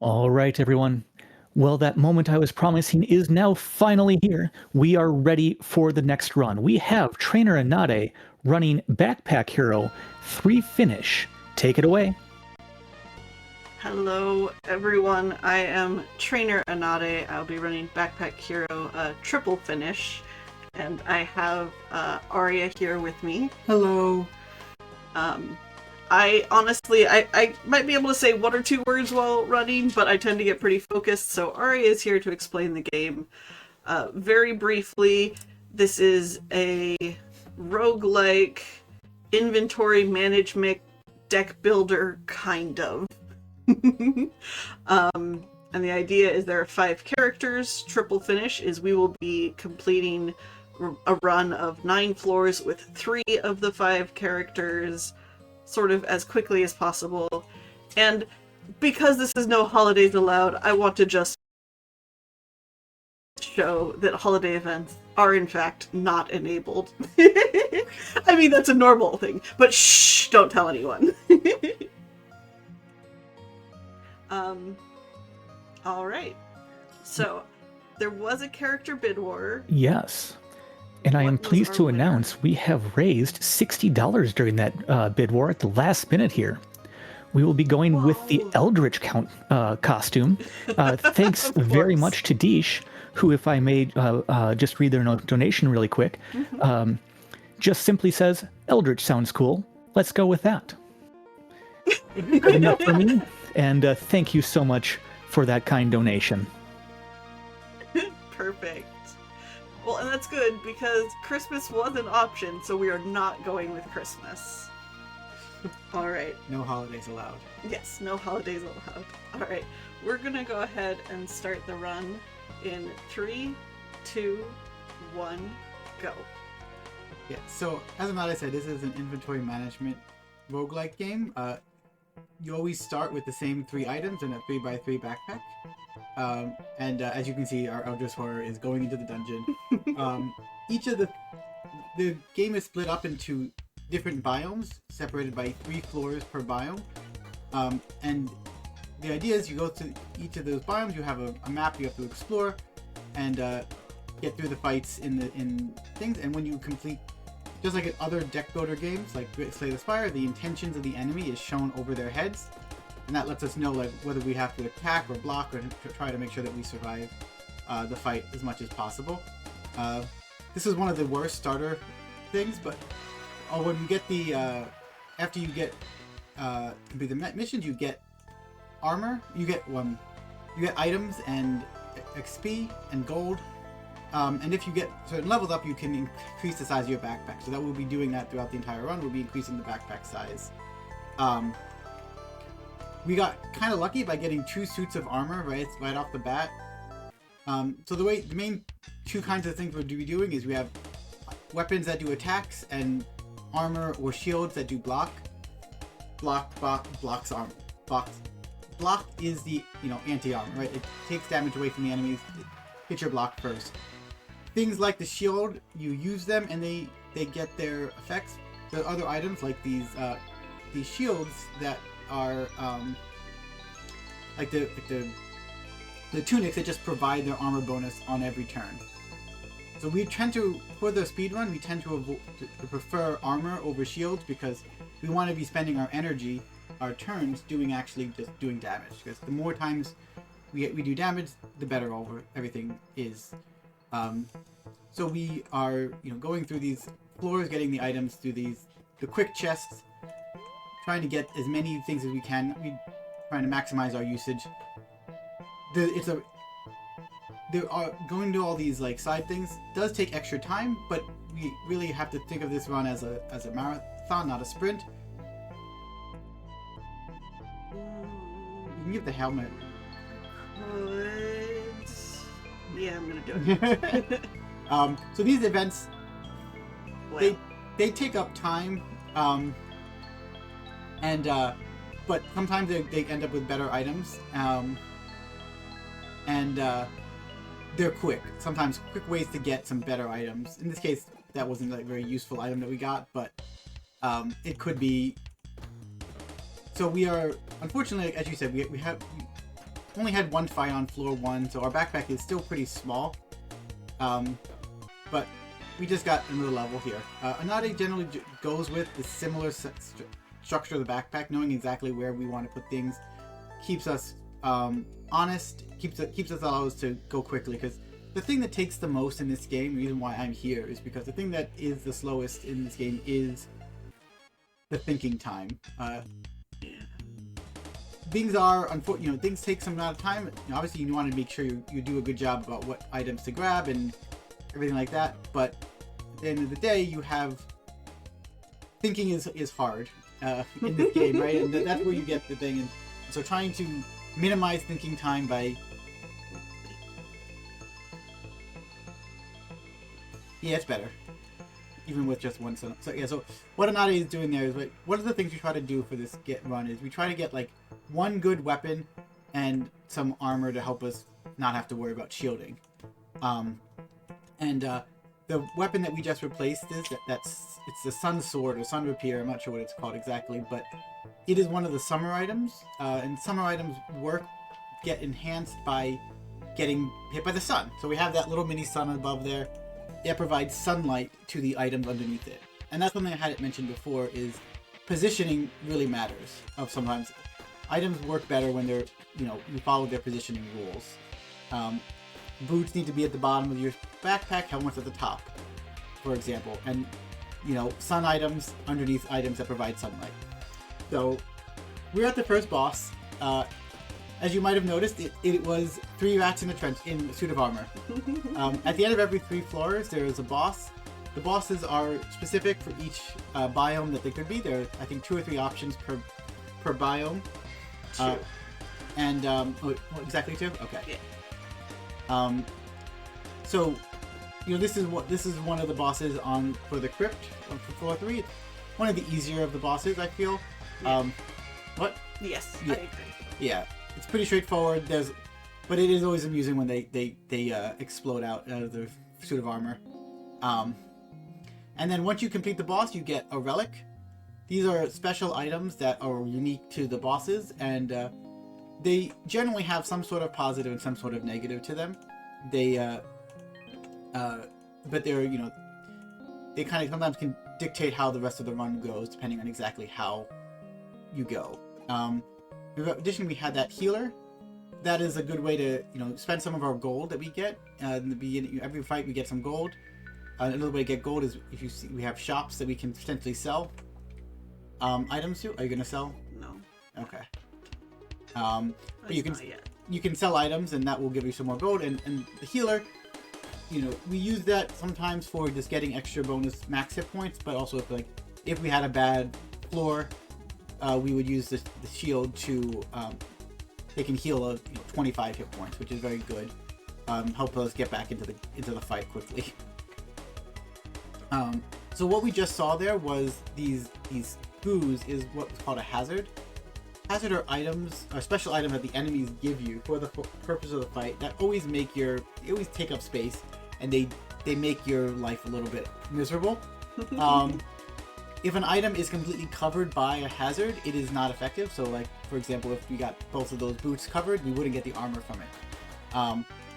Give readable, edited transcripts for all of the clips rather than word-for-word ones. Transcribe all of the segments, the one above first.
All right, everyone. Well, that moment I was promising is now finally here. We are ready for the next run. We have TrainerAnade running Backpack Hero 3 finish. Take it away. Hello everyone, I am TrainerAnade. I'll be running Backpack Hero triple finish, and I have Arya here with me. Hello. I honestly, I might be able to say one or two words while running, but I tend to get pretty focused, so Arya is here to explain the game. Very briefly, this is a roguelike inventory management deck builder, kind of. And the idea is there are 5 characters. Triple finish is we will be completing a run of 9 floors with 3 of the 5 characters sort of as quickly as possible. And because this is no holidays allowed, I want to just show that holiday events are in fact not enabled. I mean, that's a normal thing, but shh, don't tell anyone. All right. So, there was a character bid war. Yes. And I am pleased to announce we have raised $60 during that bid war at the last minute here. We will be going with the Eldritch costume. Thanks very much to Deesh, who, if I may just read their donation really quick, just simply says, Eldritch sounds cool. Let's go with that. Good enough for me. And thank you so much for that kind donation. Perfect. Well, and that's good because Christmas was an option, so we are not going with Christmas. All right. No holidays allowed. Yes, no holidays allowed. All right. We're going to go ahead and start the run in 3, 2, 1, go. Yeah, so as Amada said, this is an inventory management roguelike game. You always start with the same 3 items in a 3x3 backpack. And as you can see, our Eldritch Horror is going into the dungeon. Each of the game is split up into different biomes, separated by 3 floors per biome. And the idea is you go to each of those biomes, you have a map you have to explore, and get through the fights in things. And when you complete, just like in other deck builder games, like Slay the Spire, the intentions of the enemy is shown over their heads. And that lets us know like whether we have to attack or block or try to make sure that we survive the fight as much as possible. This is one of the worst starter things, but when you get the after you get complete the missions, you get armor. You get items and XP and gold. And if you get certain levels up, you can increase the size of your backpack. So that we'll be doing that throughout the entire run. We'll be increasing the backpack size. We got kind of lucky by getting 2 suits of armor right off the bat. So the main 2 kinds of things we'll be doing is we have weapons that do attacks and armor or shields that do block. Blocks armor. Block is the anti-armor, right? It takes damage away from the enemies. Hit your block first. Things like the shield, you use them and they get their effects. The other items like these shields that are like the tunics that just provide their armor bonus on every turn. So we tend to, for the speed run, we tend to prefer armor over shields because we want to be spending our energy, our turns, just doing damage. Because the more times we do damage, the better everything is. So we are going through these floors, getting the items through the quick chests, trying to get as many things as we can. We're trying to maximize our usage. Going to all these like side things does take extra time, but we really have to think of this run as a marathon, not a sprint. You can give the helmet. Yeah, I'm gonna do it. So these events, they take up time, but sometimes they end up with better items, and they're quick. Sometimes quick ways to get some better items. In this case, that wasn't like a very useful item that we got, but it could be. So we are, unfortunately, as you said, we have only had one fight on floor 1, so our backpack is still pretty small. But we just got another level here. Anade generally goes with the similar structure of the backpack, knowing exactly where we want to put things, keeps us honest, keeps us allows to go quickly. Because the thing that takes the most in this game, the reason why I'm here, is because the thing that is the slowest in this game is the thinking time. Things are things take some amount of time. Obviously, you want to make sure you do a good job about what items to grab and everything like that. But at the end of the day, you have thinking is hard in this game, right? And that's where you get the thing. And so trying to minimize thinking time by it's better. Even with just one son. So yeah, so what Anade is doing there is like, one of the things we try to do for this run is we try to get like one good weapon and some armor to help us not have to worry about shielding. The weapon that we just replaced is it's the Sun Sword or Sun Rapier. I'm not sure what it's called exactly, but it is one of the summer items. And summer items get enhanced by getting hit by the sun. So we have that little mini sun above there. It provides sunlight to the items underneath it. And that's something I hadn't mentioned before, is positioning really matters. Sometimes items work better when they're, you follow their positioning rules. Boots need to be at the bottom of your backpack, helmets at the top, for example. And, sun items underneath items that provide sunlight. So, we're at the first boss. As you might have noticed, it was 3 rats in a suit of armor. At the end of every 3 floors, there is a boss. The bosses are specific for each biome that they could be. There are, I think, 2 or 3 options per biome. 2. Exactly 2? Okay. Yeah. So, this is one of the bosses for the crypt for floor 3. It's one of the easier of the bosses, I feel. Yeah. What? Yes, Yeah. I agree. Yeah. It's pretty straightforward. But it is always amusing when they explode out of their suit of armor. And then once you complete the boss, you get a relic. These are special items that are unique to the bosses, and they generally have some sort of positive and some sort of negative to them. But they're they kind of sometimes can dictate how the rest of the run goes, depending on exactly how you go. Additionally, we had that healer. That is a good way to spend some of our gold that we get in the beginning. Every fight we get some gold. Another way to get gold is if you see we have shops that we can potentially sell items to. Are you gonna sell? No. Okay. But you can Not yet. you can sell items, and that will give you some more gold. And the healer, we use that sometimes for just getting extra bonus max hit points, but also if we had a bad floor, we would use the shield to it can heal 25 hit points, which is very good. Help us get back into the fight quickly. So what we just saw there was these boos is what's called a hazard. Hazard are items, or special items that the enemies give you for the purpose of the fight that always take up space, and they make your life a little bit miserable. If an item is completely covered by a hazard, it is not effective. So, for example, if we got both of those boots covered, we wouldn't get the armor from it.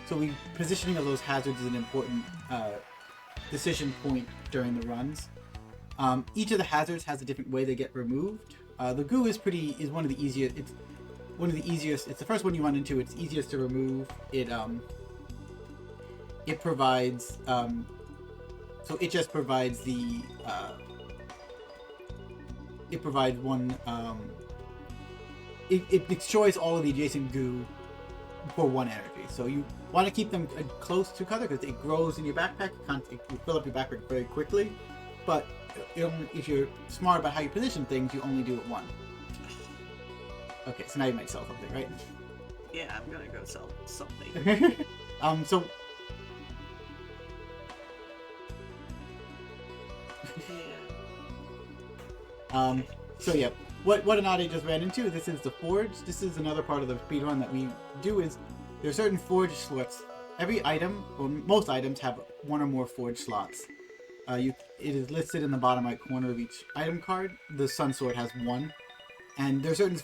So positioning of those hazards is an important decision point during the runs. Each of the hazards has a different way they get removed. The goo is one of the easiest. It's one of the easiest. It's the first one you run into. It's easiest to remove. It provides. So it just provides the. It provides one. It destroys all of the adjacent goo for 1 energy. So you want to keep them close to each other because it grows in your backpack. You fill up your backpack very quickly, but if you're smart about how you position things, you only do it 1. Okay, so now you might sell something, right? Yeah, I'm gonna go sell something. So so yeah, what Anade just ran into, this is the forge. This is another part of the speedrun that we do, is there are certain forge slots. Every item, or most items, have 1 or more forge slots. It is listed in the bottom right corner of each item card. The Sun Sword has 1. And there are certain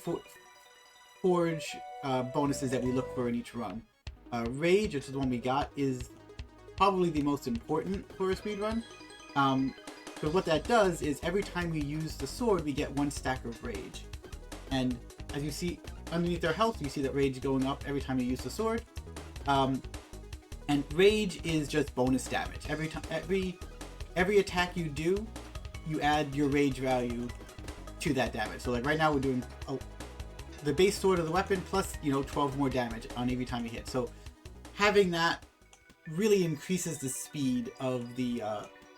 forge bonuses that we look for in each run. Rage, which is the one we got, is probably the most important for a speedrun. So what that does is every time we use the sword, we get 1 stack of rage. And as you see underneath our health, you see that rage going up every time you use the sword. And rage is just bonus damage. Every attack you do, you add your rage value to that damage. So like right now we're doing the base sword of the weapon plus 12 more damage on every time you hit. So having that really increases the speed of the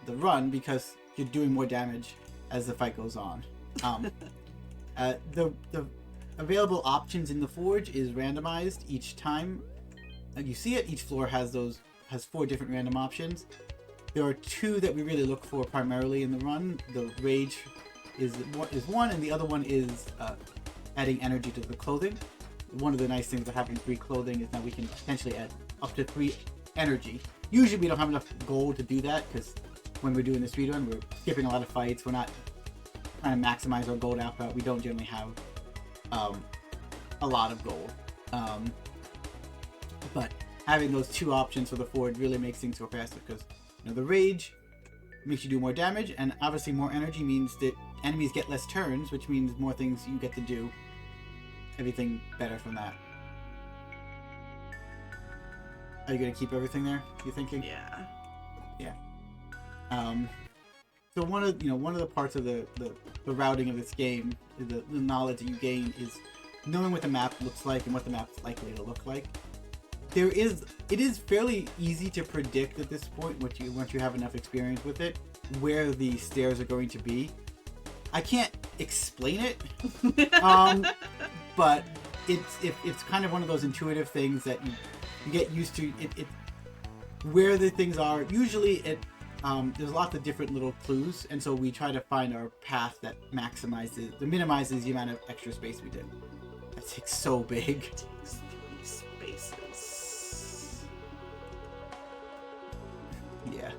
run because you're doing more damage as the fight goes on. The available options in the forge is randomized each time you see it. Each floor has 4 different random options. There are 2 that we really look for primarily in the run. The rage is one, and the other one is adding energy to the clothing. One of the nice things about having 3 clothing is that we can potentially add up to 3 energy. Usually we don't have enough gold to do that because when we're doing the speedrun, we're skipping a lot of fights. We're not trying to maximize our gold output. We don't generally have a lot of gold. But having those 2 options for the forward really makes things go faster because the rage makes you do more damage, and obviously more energy means that enemies get less turns, which means more things you get to do. Everything better from that. Are you gonna keep everything there? You thinking? Yeah. Yeah. So one of the parts of the routing of this game, the knowledge that you gain is knowing what the map looks like and what the map's likely to look like. It is fairly easy to predict at this point once you have enough experience with it where the stairs are going to be. I can't explain it, but it's kind of one of those intuitive things that you get used to. It where the things are. Usually there's lots of different little clues, and so we try to find our path that minimizes the amount of extra space we did. That takes so big. It takes 3 spaces. Yeah.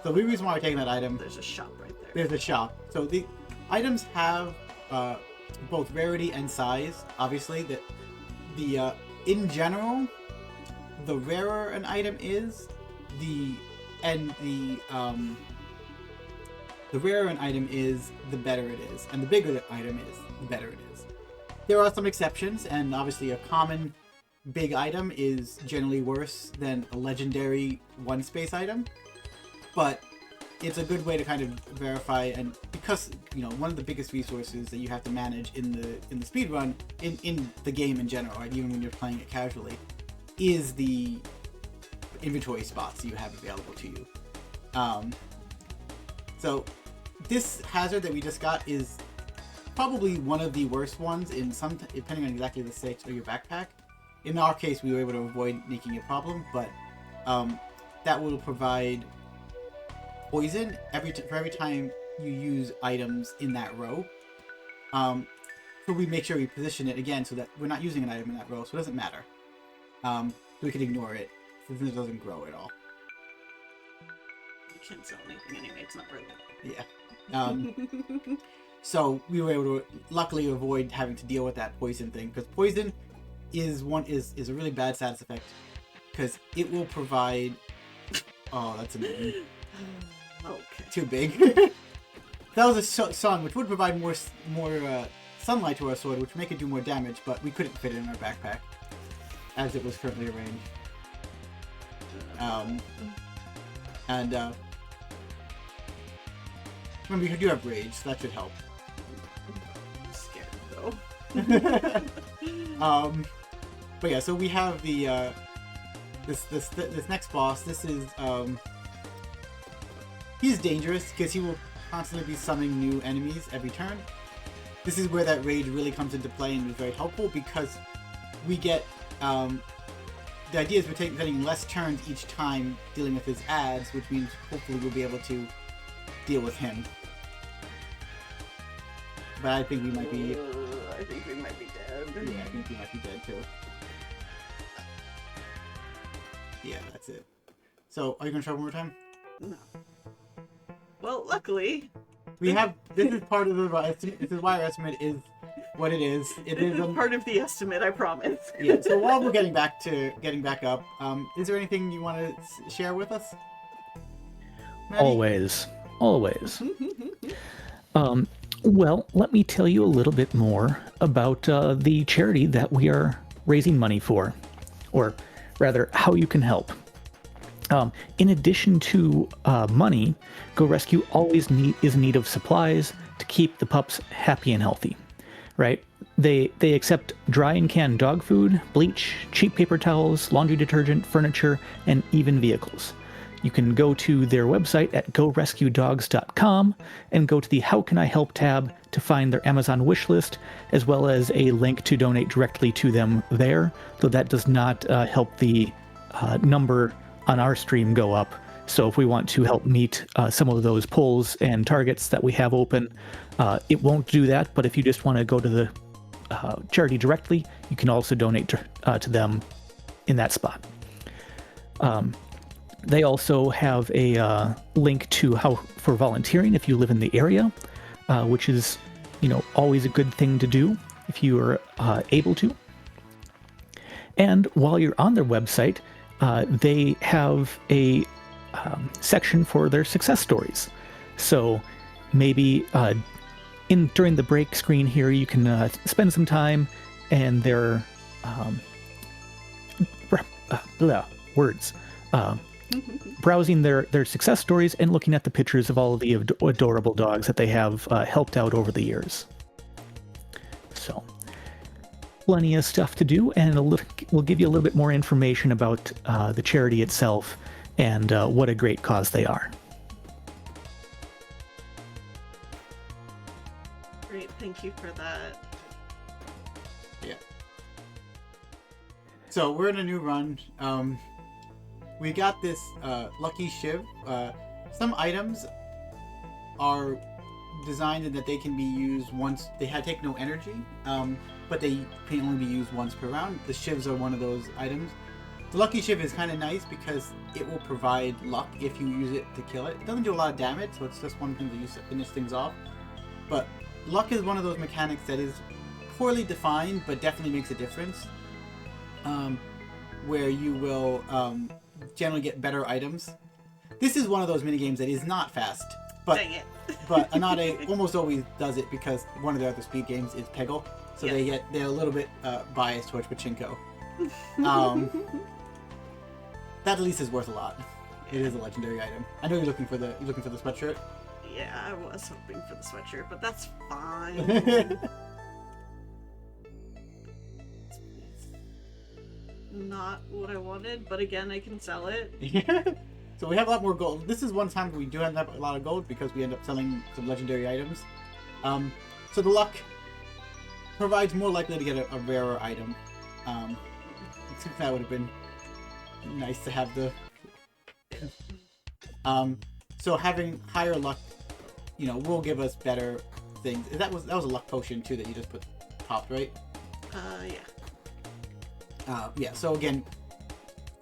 So the reason why we're taking that item, There's a shop right there. there's a shop. So the items have both rarity and size. Obviously, in general, the rarer an item is, the rarer an item is, the better it is, and the bigger the item is, the better it is. There are some exceptions, and obviously a common big item is generally worse than a legendary 1-space item, but it's a good way to kind of verify, and because one of the biggest resources that you have to manage in the speedrun, in the game in general, right, even when you're playing it casually, is the inventory spots you have available to you. So this hazard that we just got is probably one of the worst ones depending on exactly the state of your backpack. In our case, we were able to avoid making a problem, but that will provide poison for every time you use items in that row. So we make sure we position it again so that we're not using an item in that row, so it doesn't matter. We can ignore it since it doesn't grow at all. You can't sell anything anyway, it's not worth it. Yeah. So we were able to luckily avoid having to deal with that poison thing, because poison is a really bad side effect, because it will provide. Oh, that's annoying. Okay. Too big. That was a sun, which would provide more sunlight to our sword, which would make it do more damage, but we couldn't fit it in our backpack as it was currently arranged. Remember, you do have rage, so that should help. I'm scared though. But yeah, so we have the this next boss. This is he's dangerous because he will constantly be summoning new enemies every turn. This is where that rage really comes into play and is very helpful, because we get the idea is we're getting less turns each time dealing with his ads, which means hopefully we'll be able to deal with him. But I think we might be. I think we might be dead. Yeah, I think we might be dead too. Yeah, that's it. So, are you gonna try one more time? No. Well, luckily, We have. This is part of the. This is why our estimate is what it is. It This is is part of the estimate, I promise. yeah. So while we're getting back up, is there anything you want to share with us? Maddie? Always. Well, let me tell you a little bit more about the charity that we are raising money for, or rather, how you can help. In addition to money, Go Rescue always is in need of supplies to keep the pups happy and healthy, right? They accept dry and canned dog food, bleach, cheap paper towels, laundry detergent, furniture, and even vehicles. You can go to their website at gorescuedogs.com and go to the How Can I Help tab to find their Amazon wish list, as well as a link to donate directly to them there, though that does not help the number on our stream go up. So if we want to help meet some of those polls and targets that we have open, it won't do that. But if you just want to go to the charity directly, you can also donate to them in that spot. They also have a link to how for volunteering if you live in the area, which is, always a good thing to do if you are able to. And while you're on their website, they have a section for their success stories. So maybe during the break screen here, you can spend some time and their browsing their success stories and looking at the pictures of all of the adorable dogs that they have helped out over the years. So plenty of stuff to do, and we'll give you a little bit more information about the charity itself and what a great cause they are. Great, thank you for that. Yeah. So we're in a new run. We got this lucky shiv. Some items are designed in that they can be used once. They take no energy, but they can only be used once per round. The shivs are one of those items. The lucky shiv is kind of nice because it will provide luck if you use it to kill it. It doesn't do a lot of damage, so it's just one thing to use to finish things off. But luck is one of those mechanics that is poorly defined, but definitely makes a difference. Where you will generally get better items. This is one of those minigames that is not fast, but Dang it. but Anade almost always does it because one of the other speed games is Peggle, so Yes. they're a little bit biased towards Pachinko. That at least is worth a lot. It is a legendary item. I know you're looking for the sweatshirt. Yeah, I was hoping for the sweatshirt, but that's fine. Not what I wanted, but again, I can sell it. So we have a lot more gold. This is one time we do end up a lot of gold because we end up selling some legendary items. So the luck provides more likely to get a rarer item. That would have been nice to have the. So having higher luck, will give us better things. That was a luck potion too that you just popped, right? Yeah. Yeah. So again,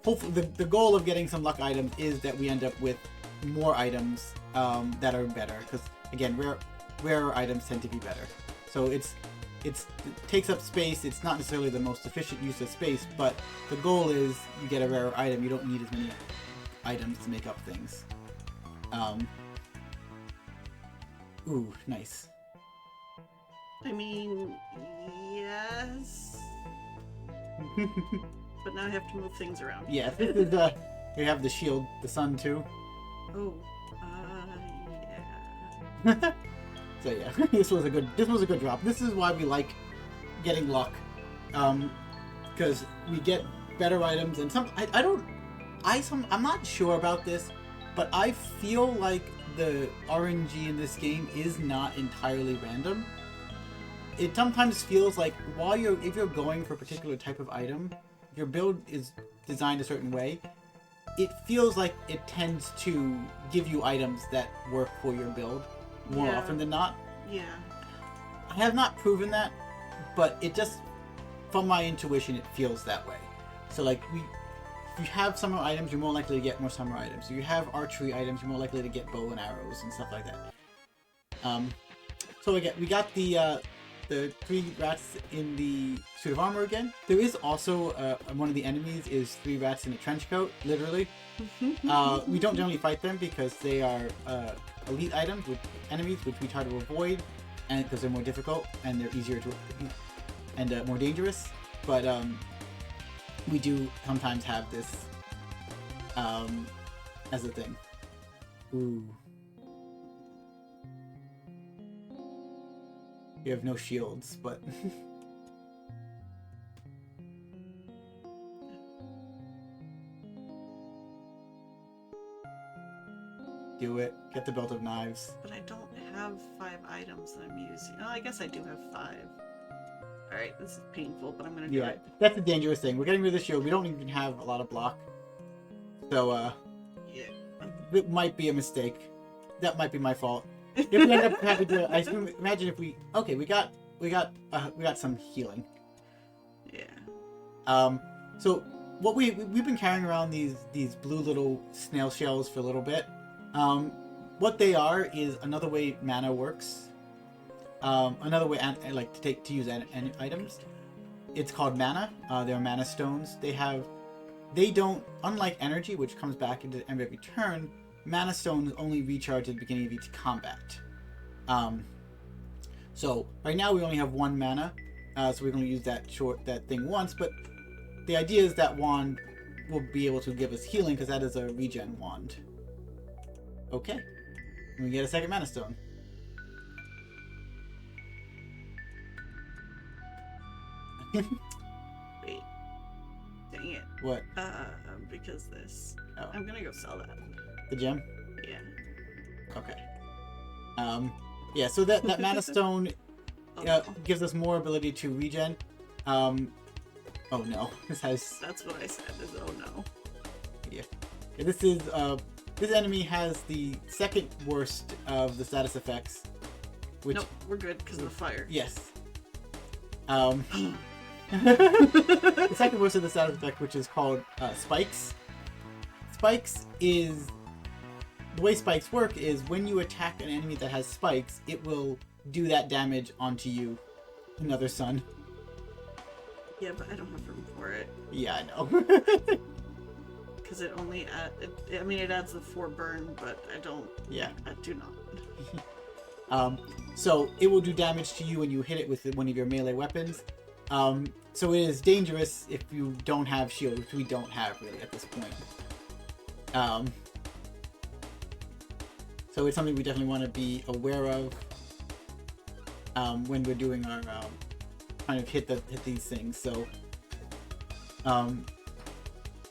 hopefully the goal of getting some luck items is that we end up with more items that are better. Because again, rarer items tend to be better. So it takes up space. It's not necessarily the most efficient use of space, but the goal is you get a rarer item. You don't need as many items to make up things. Ooh, nice. I mean, yes. But now I have to move things around. Yeah, this is we have the shield, the sun too. Oh, yeah. So yeah, this was a good drop. This is why we like getting luck, because we get better items and some. I'm not sure about this, but I feel like the RNG in this game is not entirely random. It sometimes feels like if you're going for a particular type of item, your build is designed a certain way. It feels like it tends to give you items that work for your build more often than not. Yeah. I have not proven that, but it just, from my intuition, it feels that way. So like if you have summer items, you're more likely to get more summer items. If you have archery items, you're more likely to get bow and arrows and stuff like that. So again, we got the the 3 rats in the suit of armor again. There is also one of the enemies is 3 rats in a trench coat, literally. We don't generally fight them because they are elite items with enemies, which we try to avoid, and because they're more difficult and they're easier to and more dangerous. But we do sometimes have this as a thing. Ooh. You have no shields, but do it. Get the belt of knives. But I don't have 5 items that I'm using. Oh, I guess I do have 5. Alright, this is painful, but I'm gonna do it. That's the dangerous thing. We're getting rid of the shield. We don't even have a lot of block. So, Yeah. it might be a mistake. That might be my fault. If we end up having to, I imagine if we got some healing. Yeah. So what we've been carrying around these blue little snail shells for a little bit. What they are is another way mana works. Another way to use items. It's called mana. They are mana stones. They don't, unlike energy, which comes back into the end of every turn. Mana stones only recharge at the beginning of each combat. So right now we only have 1 mana, so we're going to use that thing once. But the idea is that wand will be able to give us healing because that is a regen wand. Okay, we get a second mana stone. Wait. Dang it. What? Because this. Oh. I'm gonna go sell that. The gem? Yeah. Okay. Yeah, so that mana stone No. gives us more ability to regen. Oh no, this has... That's what I said, is oh no. Yeah. Okay, this is, this enemy has the second worst of the status effects. Which... Nope, we're good because of the fire. Yes. The second worst of the status effect, which is called, spikes. Spikes is... The way spikes work is when you attack an enemy that has spikes, it will do that damage onto you, another sun. Yeah, but I don't have room for it. Yeah, I know. Because it only it adds the 4 burn, but I don't. Yeah. I do not. So it will do damage to you when you hit it with one of your melee weapons. So it is dangerous if you don't have shield, which we don't have really at this point. So it's something we definitely want to be aware of when we're doing our trying to hit these things. So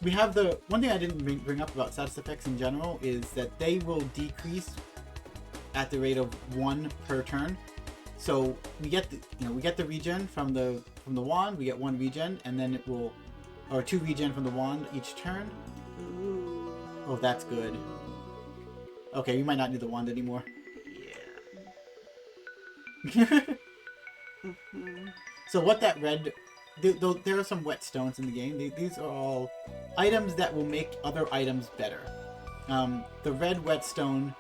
we have the one thing I didn't bring up about status effects in general is that they will decrease at the rate of 1 per turn. So we get the regen from the wand. We get 1 regen, and then it will, or 2 regen from the wand each turn. Ooh. Oh, that's good. Okay, you might not need the wand anymore. Yeah. Mm-hmm. So what that red... There are some whetstones in the game. These are all items that will make other items better. The red whetstone,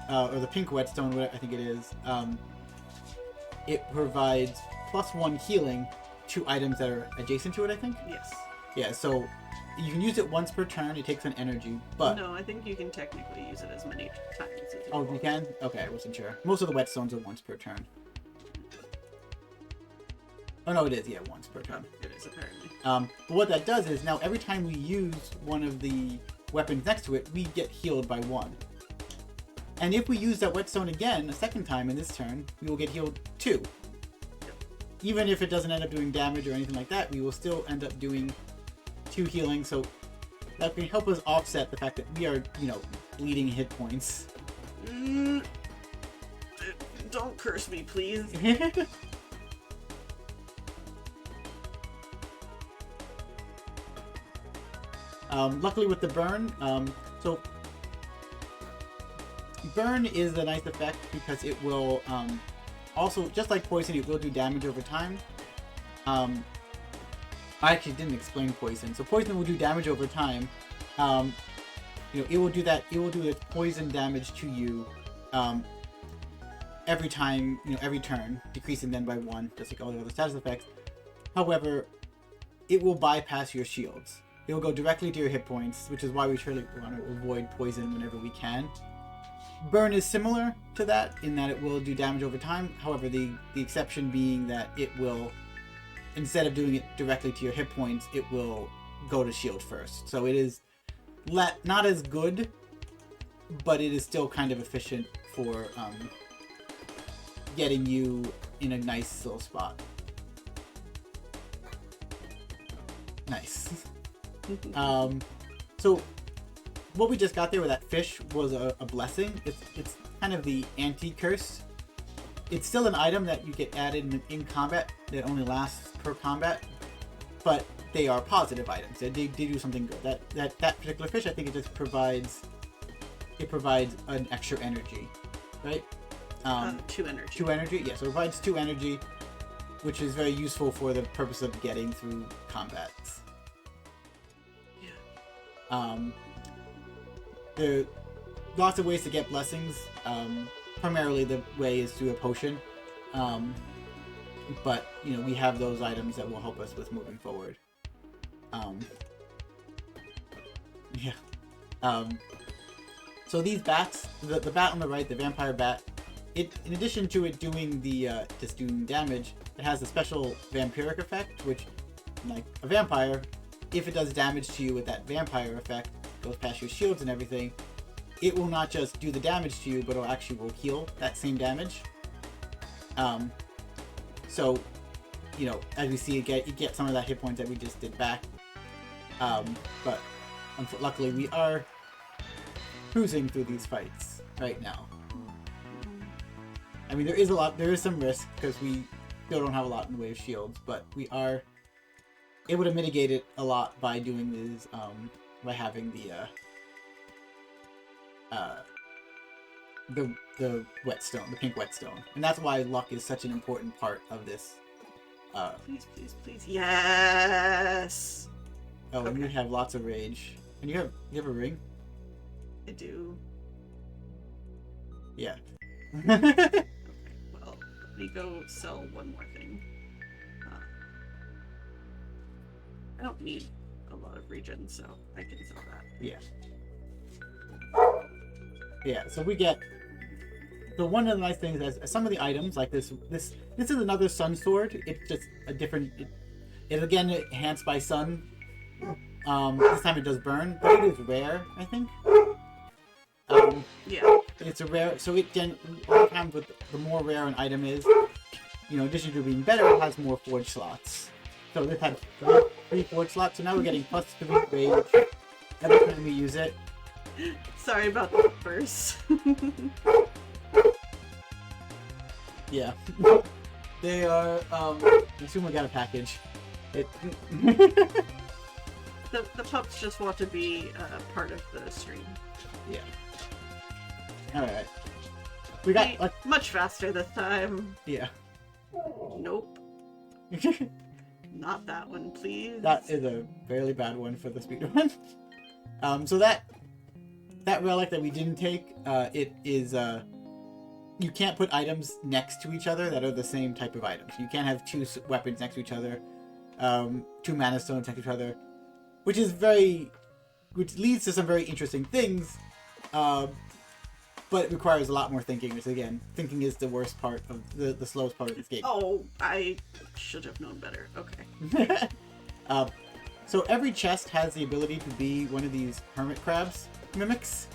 or the pink whetstone, what I think it is, it provides +1 healing to items that are adjacent to it, I think? Yes. Yeah, so you can use it once per turn. It takes an energy, but... No, I think you can technically use it as many times as you Oh, want. you can? Okay, I wasn't sure. Most of the whetstones are once per turn. Oh no, it is, yeah, once per turn. It is, apparently. But what that does is, now every time we use one of the weapons next to it, we get healed by 1. And if we use that whetstone again, a second time in this turn, we will get healed 2. Even if it doesn't end up doing damage or anything like that, we will still end up doing 2 healing, so that can help us offset the fact that we are, bleeding hit points. Don't curse me, please. Luckily with the burn, so burn is a nice effect because it will also, just like poison, it will do damage over time. I actually didn't explain poison. So poison will do damage over time. It will do that. It will do its poison damage to you every time, every turn, decreasing them by 1, just like all the other status effects. However, it will bypass your shields. It will go directly to your hit points, which is why we try to want to avoid poison whenever we can. Burn is similar to that in that it will do damage over time. However, the exception being that it will, instead of doing it directly to your hit points, it will go to shield first. So it is not as good, but it is still kind of efficient for getting you in a nice little spot. Nice. So what we just got there with that fish was a blessing. It's kind of the anti-curse. It's still an item that you get added in combat that only lasts per combat, but they are positive items. They do something good. That particular fish, I think it just provides an extra energy, right? 2 energy. 2 energy, yeah. So it provides 2 energy, which is very useful for the purpose of getting through combats. Yeah. There are lots of ways to get blessings. Primarily the way is through a potion. But, we have those items that will help us with moving forward. So these bats, the bat on the right, the vampire bat, in addition to it doing just doing damage, it has a special vampiric effect, which, like a vampire, if it does damage to you with that vampire effect, goes past your shields and everything, it will not just do the damage to you, but it actually will heal that same damage. So, as we see, you get some of that hit points that we just did back. But luckily we are cruising through these fights right now. I mean, there is some risk because we still don't have a lot in the way of shields, but we are able to mitigate it a lot by doing these, by having the whetstone, the pink whetstone, and that's why luck is such an important part of this. Please, please, please. Yes. Oh, Okay. and you have lots of rage, and you have a ring. I do. Yeah. Okay. Well, let me go sell one more thing. I don't need a lot of regen, so I can sell that. Yeah. Yeah. So we get. So one of the nice things is some of the items like this is another sun sword. It's just a different. It again enhanced by sun. This time it does burn, but it is rare, I think. Yeah. It's a rare, so it a lot of times with the more rare an item is, in addition to being better, it has more forge slots. So this had 3 forge slots, so now we're getting +3 rage every time we use it. Sorry about the first. Yeah. They are, I assume we got a package. The pups just want to be part of the stream. Yeah. Alright. We got, Much faster this time. yeah. Nope. Not that one, please. That is a fairly bad one for the speedrun. So that relic that we didn't take, it is, you can't put items next to each other that are the same type of items. You can't have 2 weapons next to each other, 2 mana stones next to each other, which leads to some very interesting things, but it requires a lot more thinking, which again, thinking is the worst part of the slowest part of this game. Oh, I should have known better. Okay. So every chest has the ability to be one of these hermit crabs mimics.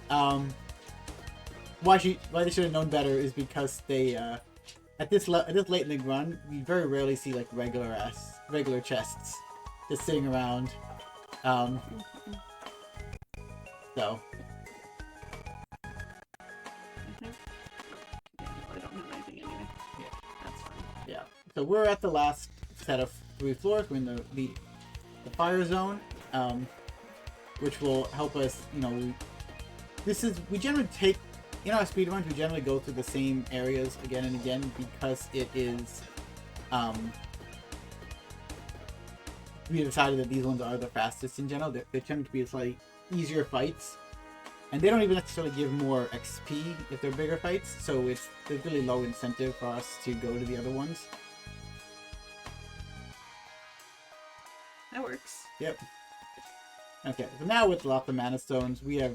Why they should have known better is because they at this late in the run, we very rarely see like regular chests just sitting around. So. Yeah, I don't have anything anyway. Yeah. That's fine. Yeah. So we're at the last set of 3 floors. We're in the fire zone, which will help us. We generally take in our speedruns. We generally go through the same areas again and again because it is. We decided that these ones are the fastest in general. They tend to be slightly easier fights. And they don't even necessarily give more XP if they're bigger fights, so there's really low incentive for us to go to the other ones. That works. Yep. Okay, so now with lots of mana stones, this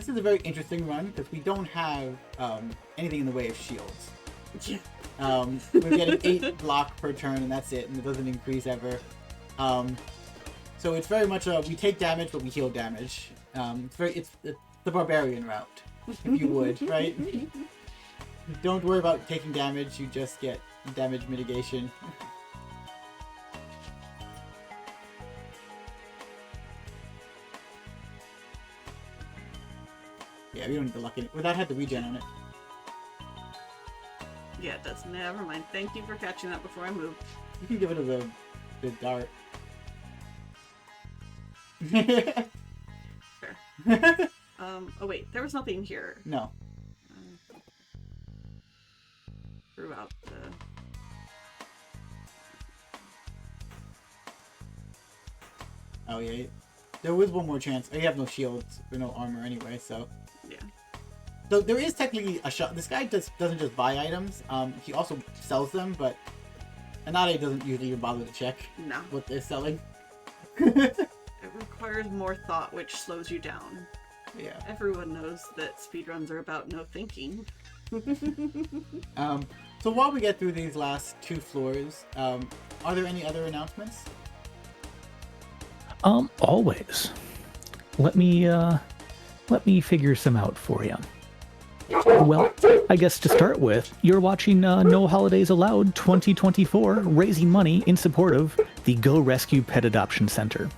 is a very interesting run because we don't have anything in the way of shields. Yeah. We're getting 8 block per turn, and that's it, and it doesn't increase ever. So it's very much we take damage, but we heal damage. It's the barbarian route, if you would, right? Don't worry about taking damage; you just get damage mitigation. Yeah, we don't need the luck in it. Without had the regen on it. Yeah, it does. Never mind. Thank you for catching that before I moved. You can give it the dart. Fair. Oh wait, there was nothing here. No. Throughout the... Oh yeah. There was one more chance. Oh, you have no shields or no armor anyway, so. Yeah. So there is technically a shot. This guy doesn't just buy items. He also sells them, but Anade doesn't usually even bother to check No. what they're selling. It requires more thought, which slows you down. Yeah. Everyone knows that speedruns are about no thinking. So while we get through these last 2 floors, are there any other announcements? Always. Let me figure some out for you. Well, I guess to start with, you're watching No Holidays Allowed 2024, raising money in support of the Go Rescue Pet Adoption Center.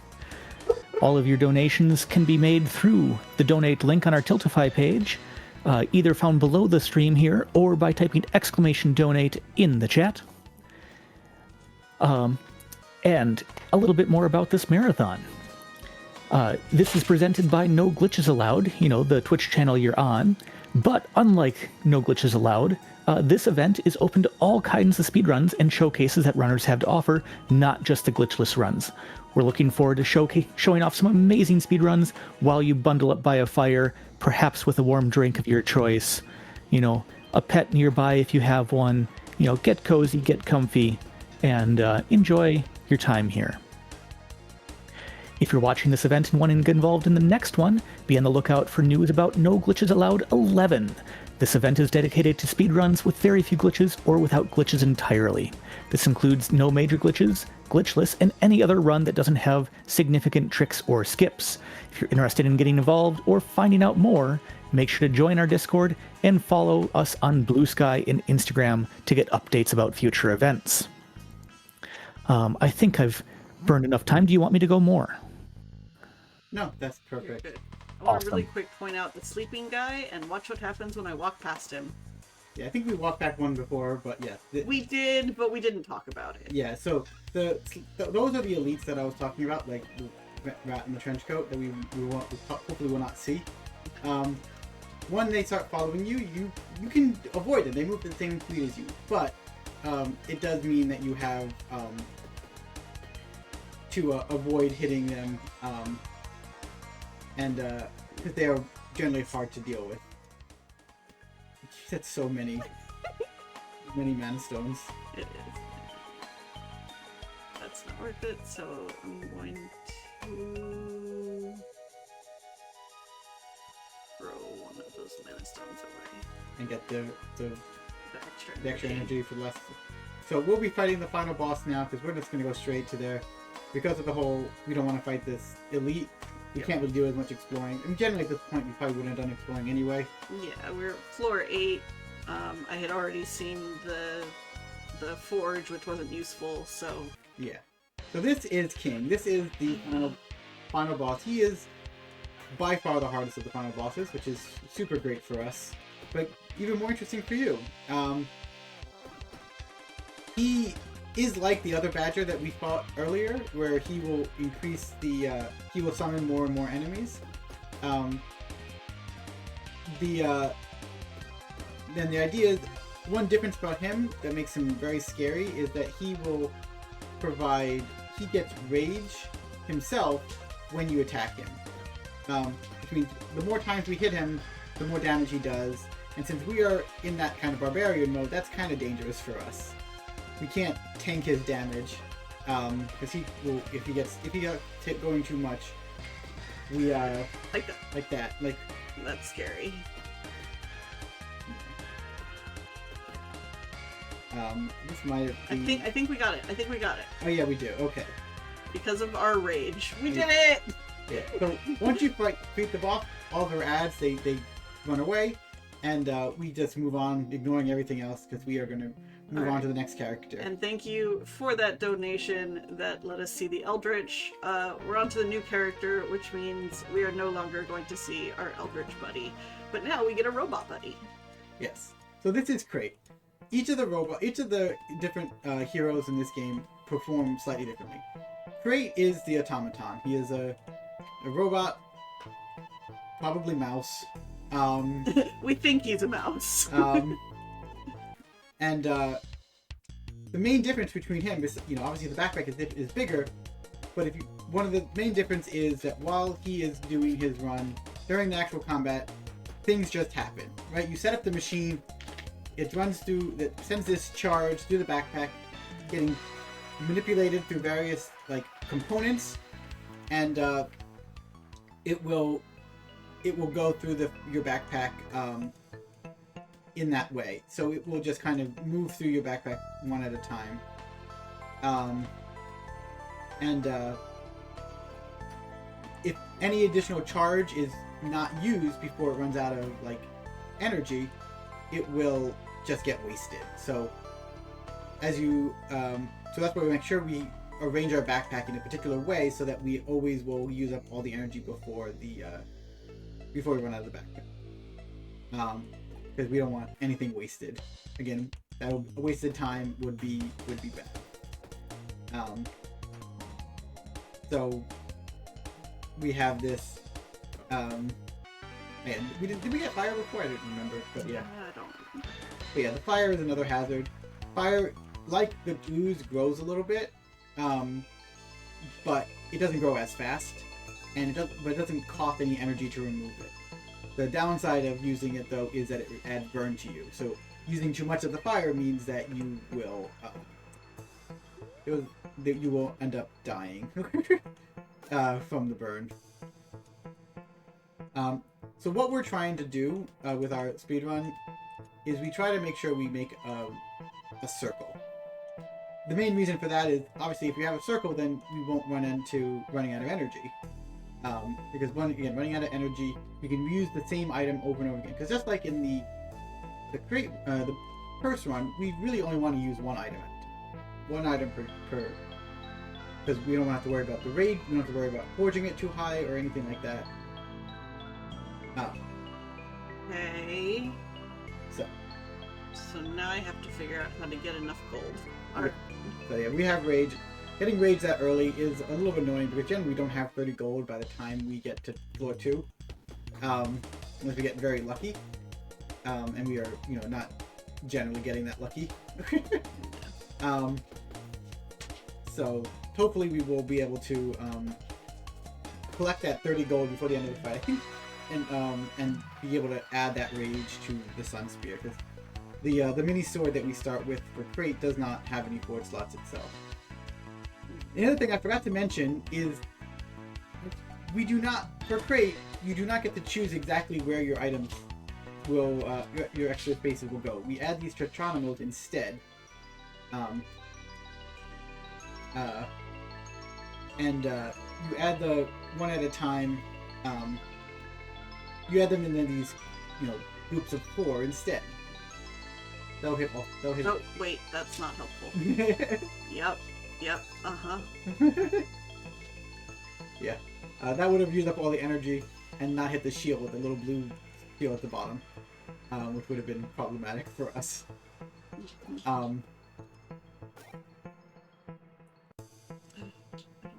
All of your donations can be made through the donate link on our Tiltify page, either found below the stream here or by typing !donate in the chat. And a little bit more about this marathon. This is presented by No Glitches Allowed, the Twitch channel you're on. But unlike No Glitches Allowed, this event is open to all kinds of speedruns and showcases that runners have to offer, not just the glitchless runs. We're looking forward to showing off some amazing speedruns while you bundle up by a fire, perhaps with a warm drink of your choice, a pet nearby if you have one, get cozy, get comfy, and enjoy your time here. If you're watching this event and wanting to get involved in the next one, be on the lookout for news about No Glitches Allowed 11. This event is dedicated to speedruns with very few glitches or without glitches entirely. This includes no major glitches, glitchless, and any other run that doesn't have significant tricks or skips. If you're interested in getting involved or finding out more, make sure to join our Discord and follow us on Blue Sky and Instagram to get updates about future events. I think I've burned enough time. Do you want me to go more? No, that's perfect. Good. I want to Awesome. really quick point out the sleeping guy and watch what happens when I walk past him. Yeah, I think we walked back one before, but yeah. We did, but we didn't talk about it. Yeah, so those are the elites that I was talking about, like the rat in the trench coat that we hopefully will not see. When they start following you, you can avoid them. They move at the same speed as you, but it does mean that you have to avoid hitting them, and because they are generally hard to deal with. That's so many mana stones. It is. That's not worth it, so I'm going to throw one of those mana stones away. And get the extra energy for less. So we'll be fighting the final boss now because we're just going to go straight to there. Because of the whole, we don't want to fight this elite. We can't really do as much exploring. And generally at this point, we probably wouldn't have done exploring anyway. Yeah, we're floor 8. I had already seen the forge, which wasn't useful, so... Yeah. So this is King. This is the final boss. He is by far the hardest of the final bosses, which is super great for us. But even more interesting for you. He is like the other badger that we fought earlier, where he will increase the, he will summon more and more enemies. Then the idea is, one difference about him that makes him very scary is that he will provide, he gets rage himself when you attack him. the more times we hit him, the more damage he does. And since we are in that kind of barbarian mode, that's kind of dangerous for us. We can't tank his damage, because he will, if he gets going too much, we like that. That's scary. This might have been... I think we got it. Oh yeah, we do. Okay. Because of our rage, we did it. Yeah. So once you beat the boss, all of our ads they run away, and we just move on, ignoring everything else, because we are going to move on to the next character. And thank you for that donation that let us see the Eldritch. We're on to the new character, which means we are no longer going to see our Eldritch buddy, but now we get a robot buddy. Yes. So this is Crate. Each of the different heroes in this game perform slightly differently. Crate is the automaton. He is a robot, probably mouse. We think he's a mouse. And the main difference between him is, obviously the backpack is bigger, but one of the main difference is that while he is doing his run during the actual combat, things just happen, right? You set up the machine, it sends this charge through the backpack, getting manipulated through various components, and it will go through your backpack in that way. So it will just kind of move through your backpack one at a time. If any additional charge is not used before it runs out of energy, it will just get wasted. So so that's why we make sure we arrange our backpack in a particular way so that we always will use up all the energy before we run out of the backpack. Because we don't want anything wasted. Again, a wasted time would be bad. So we have this. Man, did we get fire before? I didn't remember, but yeah. I don't. But yeah, the fire is another hazard. Fire, like the ooze, grows a little bit, but it doesn't grow as fast, and it doesn't cost any energy to remove it. The downside of using it, though, is that it adds burn to you. So using too much of the fire means that you will end up dying from the burn. So what we're trying to do with our speedrun is we try to make sure we make a circle. The main reason for that is, obviously, if you have a circle, then we won't run into running out of energy. Because running out of energy, we can use the same item over and over again. Because just like in the first run, we really only want to use one item per. Because we don't have to worry about the raid, we don't have to worry about forging it too high or anything like that. Okay. So now I have to figure out how to get enough gold. Alright. So yeah, we have rage. Getting rage that early is a little bit annoying because generally we don't have 30 gold by the time we get to floor 2. Unless we get very lucky. And we are, not generally getting that lucky. So hopefully we will be able to collect that 30 gold before the end of the fight, I think, and be able to add that rage to the Sun Spear, because the mini sword that we start with for Crate does not have any forward slots itself. The other thing I forgot to mention is for Crate, you do not get to choose exactly where your items will, your extra spaces will go. We add these Tetranomals instead. You add the one at a time, you add them in these, groups of 4 instead. They'll hit. Oh, wait, that's not helpful. Yep, uh-huh. Yeah. That would have used up all the energy and not hit the shield, the little blue shield at the bottom, which would have been problematic for us. I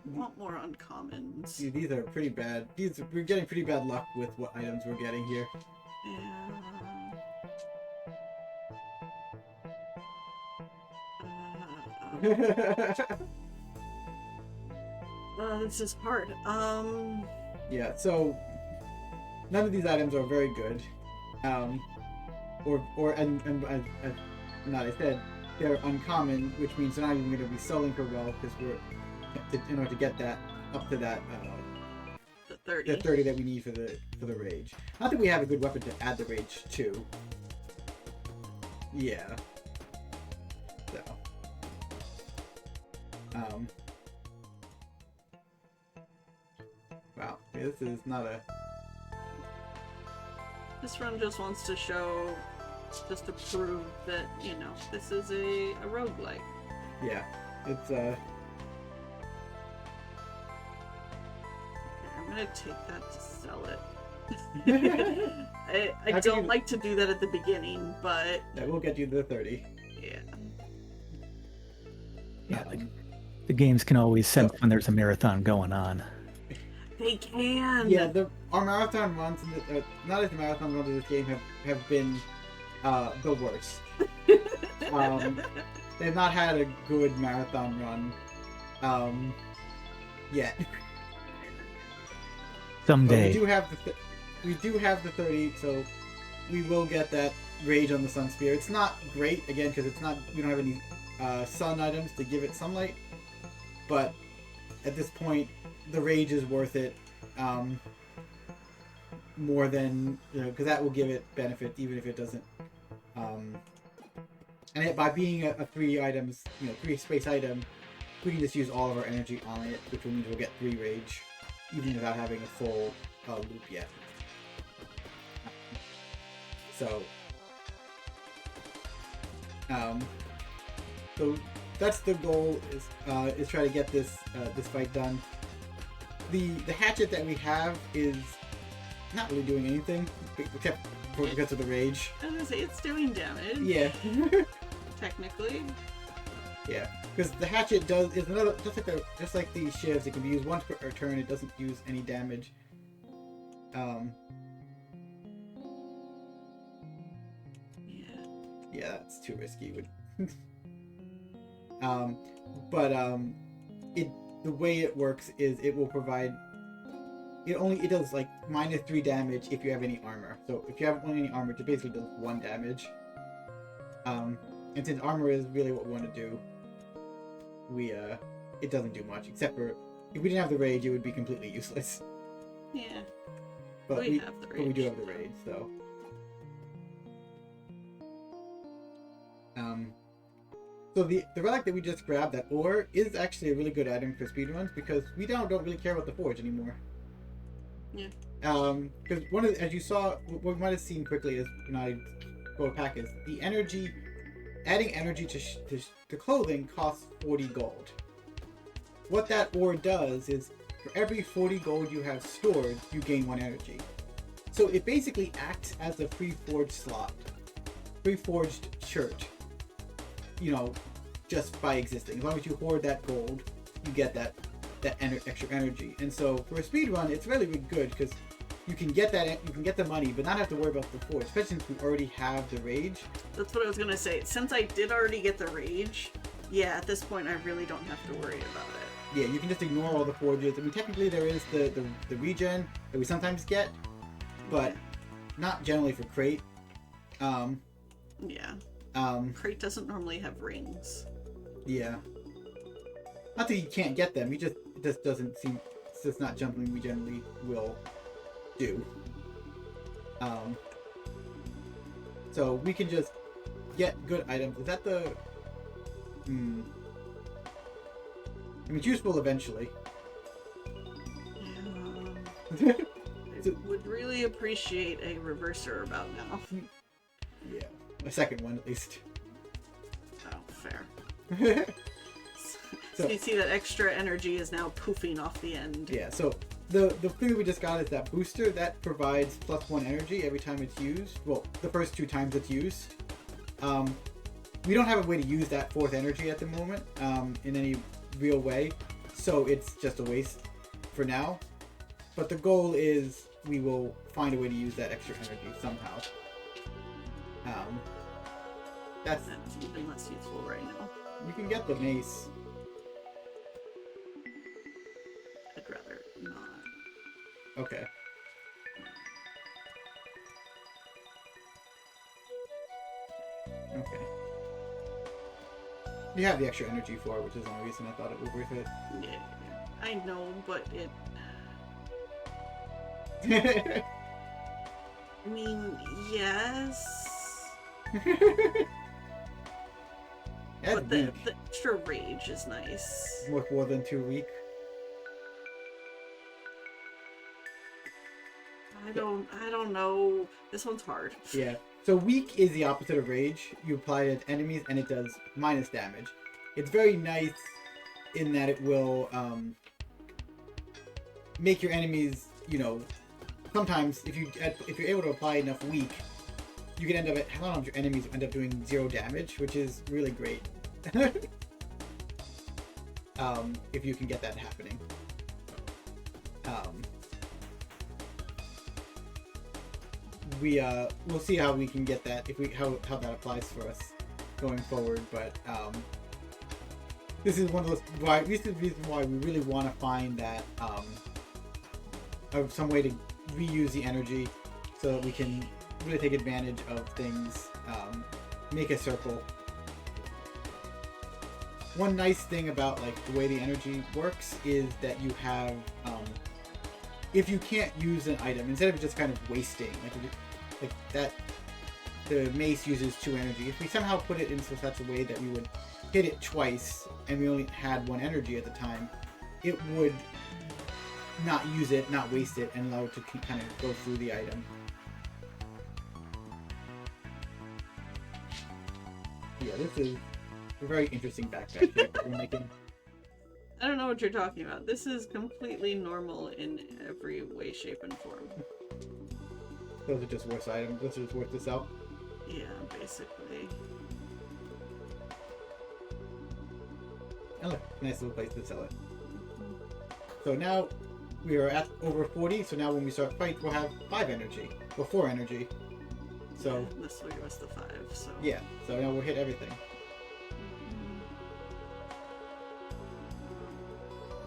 want more uncommons. See, these are pretty bad. We're getting pretty bad luck with what items we're getting here. This is hard. Yeah, so none of these items are very good. And as not I said, they're uncommon, which means they're not even going to be selling for well because in order to get that up to that The 30. the 30 that we need for the rage. Not that we have a good weapon to add the rage to. Yeah. So. Wow. This is not a. This run just wants to show, just to prove that, you know, this is a roguelike. Yeah. It's I'm gonna take that to sell it. I don't like to do that at the beginning, but that will get you to the 30. yeah. Yeah, like, the games can always sense when there's a marathon going on. They can. Yeah, our marathon runs, not as the marathon runs of this game have been the worst. They've not had a good marathon run yet. Someday. But we do have the 30, so we will get that rage on the sun spear. It's not great again because we don't have any sun items to give it sunlight, but at this point the rage is worth it more than, because that will give it benefit even if it doesn't, and by being a 3 space item, we can just use all of our energy on it, which will mean we'll get 3 rage even without having a full loop yet. So that's the goal, is try to get this fight done. The hatchet that we have is not really doing anything except because of the rage. I was gonna say it's doing damage. Yeah. Technically. Yeah, because the hatchet is another just like the shivs. It can be used once per turn. It doesn't use any damage. Yeah, that's too risky. The way it works is it will provide. It does like -3 damage if you have any armor. So if you have only any armor, it basically does 1 damage. And since armor is really what we want to do, it doesn't do much except for if we didn't have the rage, it would be completely useless. Yeah. But we have the rage. But we do have the rage, so. So the relic that we just grabbed, that ore, is actually a really good item for speedruns because we don't really care about the forge anymore. Yeah. Because as you saw, what we might have seen quickly is when I go to pack is the energy. Adding energy to clothing costs 40 gold. What that ore does is, for every 40 gold you have stored, you gain 1 energy. So it basically acts as a pre-forged slot, pre-forged shirt. Just by existing. As long as you hoard that gold, you get that extra energy. And so for a speed run, it's really, really good because you can get the money, but not have to worry about the forge, especially since we already have the rage. That's what I was gonna say. Since I did already get the rage, yeah, at this point I really don't have to worry about it. Yeah, you can just ignore all the forges. I mean, technically there is the regen that we sometimes get, but not generally for crate. Yeah. Crate doesn't normally have rings. Yeah. Not that you can't get them. It just doesn't seem. It's just not something we generally will do. So we can just get good items. Is that the? I mean, it's useful eventually. I would really appreciate a reverser about now. Yeah, a second one at least. Oh, fair. So you see that extra energy is now poofing off the end. Yeah, so the thing we just got is that booster that provides +1 energy every time it's used. Well, the first 2 times it's used. We don't have a way to use that 4th energy at the moment in any real way, so it's just a waste for now. But the goal is we will find a way to use that extra energy somehow. That's even less useful right now. You can get the mace. I'd rather not. Okay. You have the extra energy for it, which is the only reason I thought it was worth it. Yeah, I know, but it. I mean, yes. That's But weak. the extra rage is nice. Worth more than 2 weak. I don't know. This one's hard. Yeah. So weak is the opposite of rage. You apply it to enemies and it does minus damage. It's very nice in that it will make your enemies, you know, sometimes if you're able to apply enough weak, you can end up a lot of your enemies end up doing 0 damage, which is really great. If you can get that happening. We'll see how we can get that how that applies for us going forward, but this is one of those reason why we really want to find that some way to reuse the energy so that we can really take advantage of things. Make a circle. One nice thing about like the way the energy works is that you have if you can't use an item, instead of just kind of wasting like that, the mace uses 2 energy. If we somehow put it into such a way that we would hit it twice and we only had 1 energy at the time, it would not use it, not waste it, and allow it to kind of go through the item. Yeah, this is a very interesting backpack that we're making. I don't know what you're talking about. This is completely normal in every way, shape, and form. Those are just worse items. Those are just worth this out. Yeah, basically. And look, nice little place to sell it. So now we are at over 40, so now when we start fight, we'll have 5 energy. Well, 4 energy. So yeah, this will give us the 5, so... yeah, so now we'll hit everything.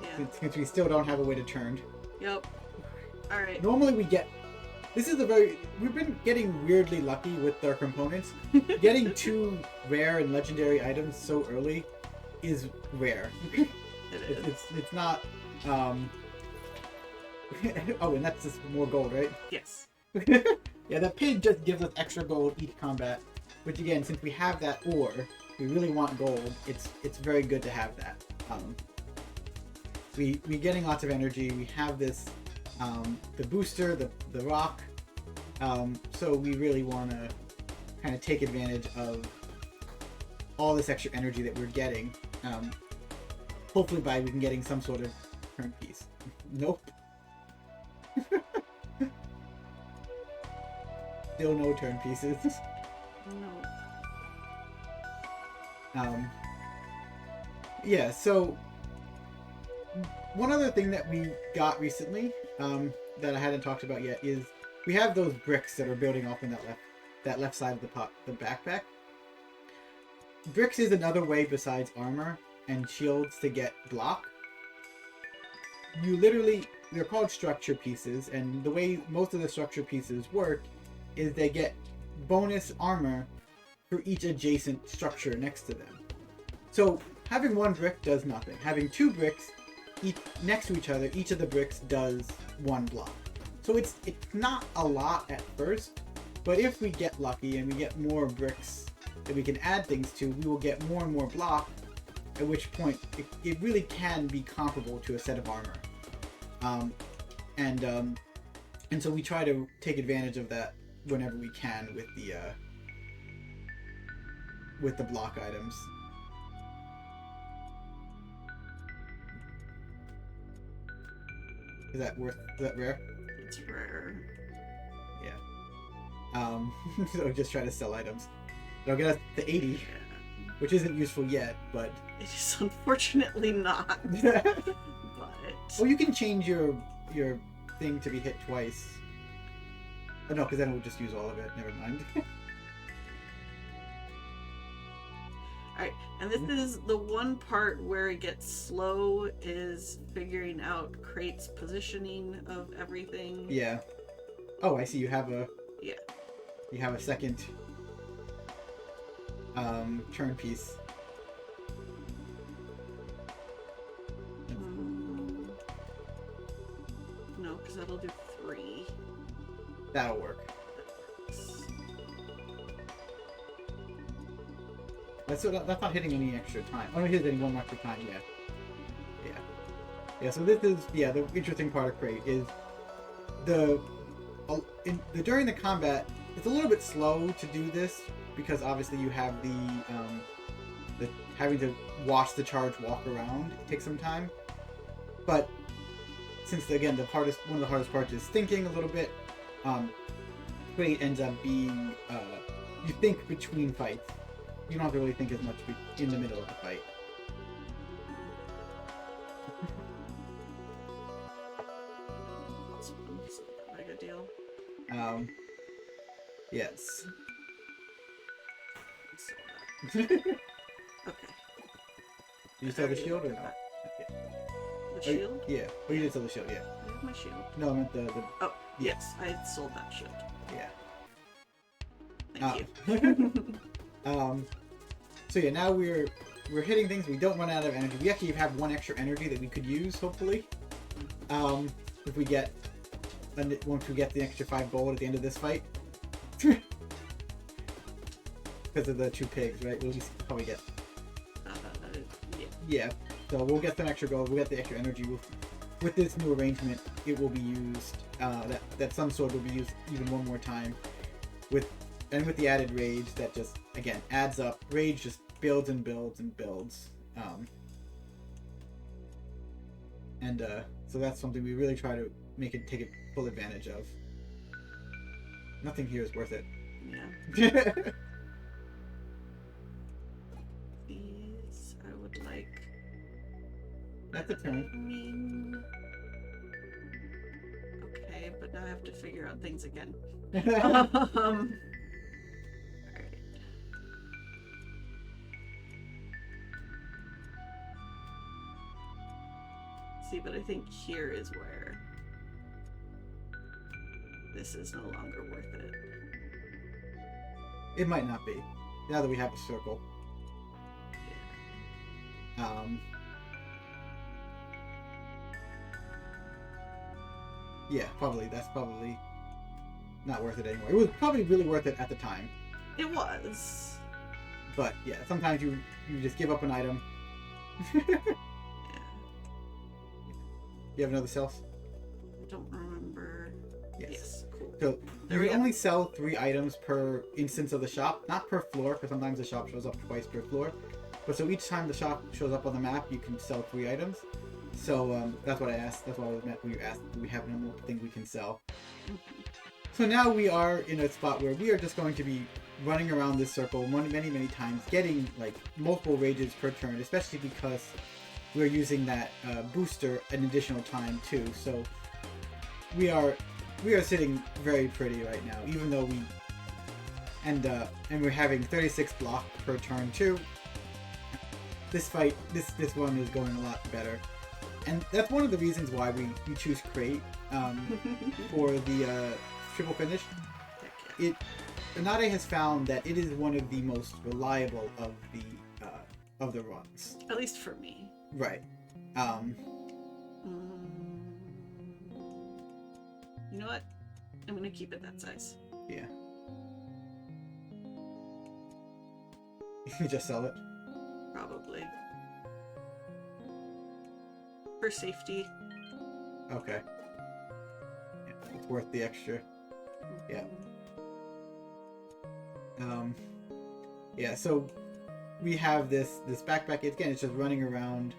Yeah. Since we still don't have a way to turn. Yep. Alright. Normally we get... This is we've been getting weirdly lucky with our components. Getting 2 rare and legendary items so early is rare. It is. It's not... oh, and that's just more gold, right? Yes. Yeah, the pig just gives us extra gold each combat. Which again, since we have that ore, we really want gold. It's very good to have that. We're getting lots of energy. We have this, the booster, the rock. So we really want to kind of take advantage of all this extra energy that we're getting. Hopefully by we can getting some sort of turn piece. Nope. Still no turn pieces. No. Yeah, so one other thing that we got recently that I hadn't talked about yet is we have those bricks that are building up in that left side of the backpack. Bricks is another way besides armor and shields to get block. They're called structure pieces, and the way most of the structure pieces work is they get bonus armor for each adjacent structure next to them. So having 1 brick does nothing. Having 2 bricks next to each other, each of the bricks does 1 block. So it's not a lot at first, but if we get lucky and we get more bricks that we can add things to, we will get more and more block, at which point it really can be comparable to a set of armor. And so we try to take advantage of that whenever we can with the block items. Is that rare? It's rare. Yeah. So just try to sell items. It'll get us to 80, Yeah. which isn't useful yet, but... It is unfortunately not. But... Well, you can change your thing to be hit twice. Oh no, because then it will just use all of it. Never mind. Alright, and this is the one part where it gets slow, is figuring out Crate's positioning of everything. Yeah. Oh, I see. You have a... Yeah. You have a second turn piece. because that'll do 3. That'll work. That's not hitting any extra time. Oh no, he's hitting 1 extra time, yeah. Yeah, so this is, the interesting part of Crate is during the combat, it's a little bit slow to do this, because obviously you have the having to watch the charge walk around. It takes some time. But since, again, one of the hardest parts is thinking a little bit, Crate ends up being, you think between fights. You don't have to really think as much in the middle of the fight. That's not a good deal. Yes. Okay. You sell the shield or no? The shield? Yeah. Oh, you did sell the shield, yeah. I have my shield. No, I meant the Oh, yes, I had sold that shield. yeah. Thank you. So yeah, now we're hitting things. We don't run out of energy. We actually have 1 extra energy that we could use, hopefully. If we get once we get the extra 5 gold at the end of this fight. Because of the 2 pigs, right? We'll just probably get. Yeah. So we'll get some extra gold. We'll get the extra energy. With this new arrangement, it will be used. That some sword will be used even 1 more time. With the added rage, that just again adds up. Rage just builds and builds and builds. So that's something we really try to take it full advantage of. Nothing here is worth it. Yeah. These I would like. That's a turn. Okay, but now I have to figure out things again. Alright. See, but I think here is where this is no longer worth it. It might not be, now that we have a circle. Yeah, probably. That's probably not worth it anymore. It was probably really worth it at the time. It was. But yeah, sometimes you just give up an item. Yeah. You have another sales? I don't remember. Yes, cool. So There you we go. only sell 3 items per instance of the shop, not per floor, because sometimes the shop shows up twice per floor. But so each time the shop shows up on the map, you can sell 3 items. So that's what I asked. That's what I meant when you asked, do we have no more thing we can sell? So now we are in a spot where we are just going to be running around this circle many times, getting like multiple rages per turn, especially because we're using that booster an additional time too. So we are sitting very pretty right now, even though and we're having 36 block per turn too. This one is going a lot better, and that's one of the reasons why we choose Crate for the triple finish. NoHA has found that it is one of the most reliable of the runs. At least for me. Right. You know what? I'm gonna keep it that size. Yeah. You just sell it? Probably. For safety. Okay. Yeah, it's worth the extra. Yeah. Yeah, so we have this backpack. Again, it's just running around.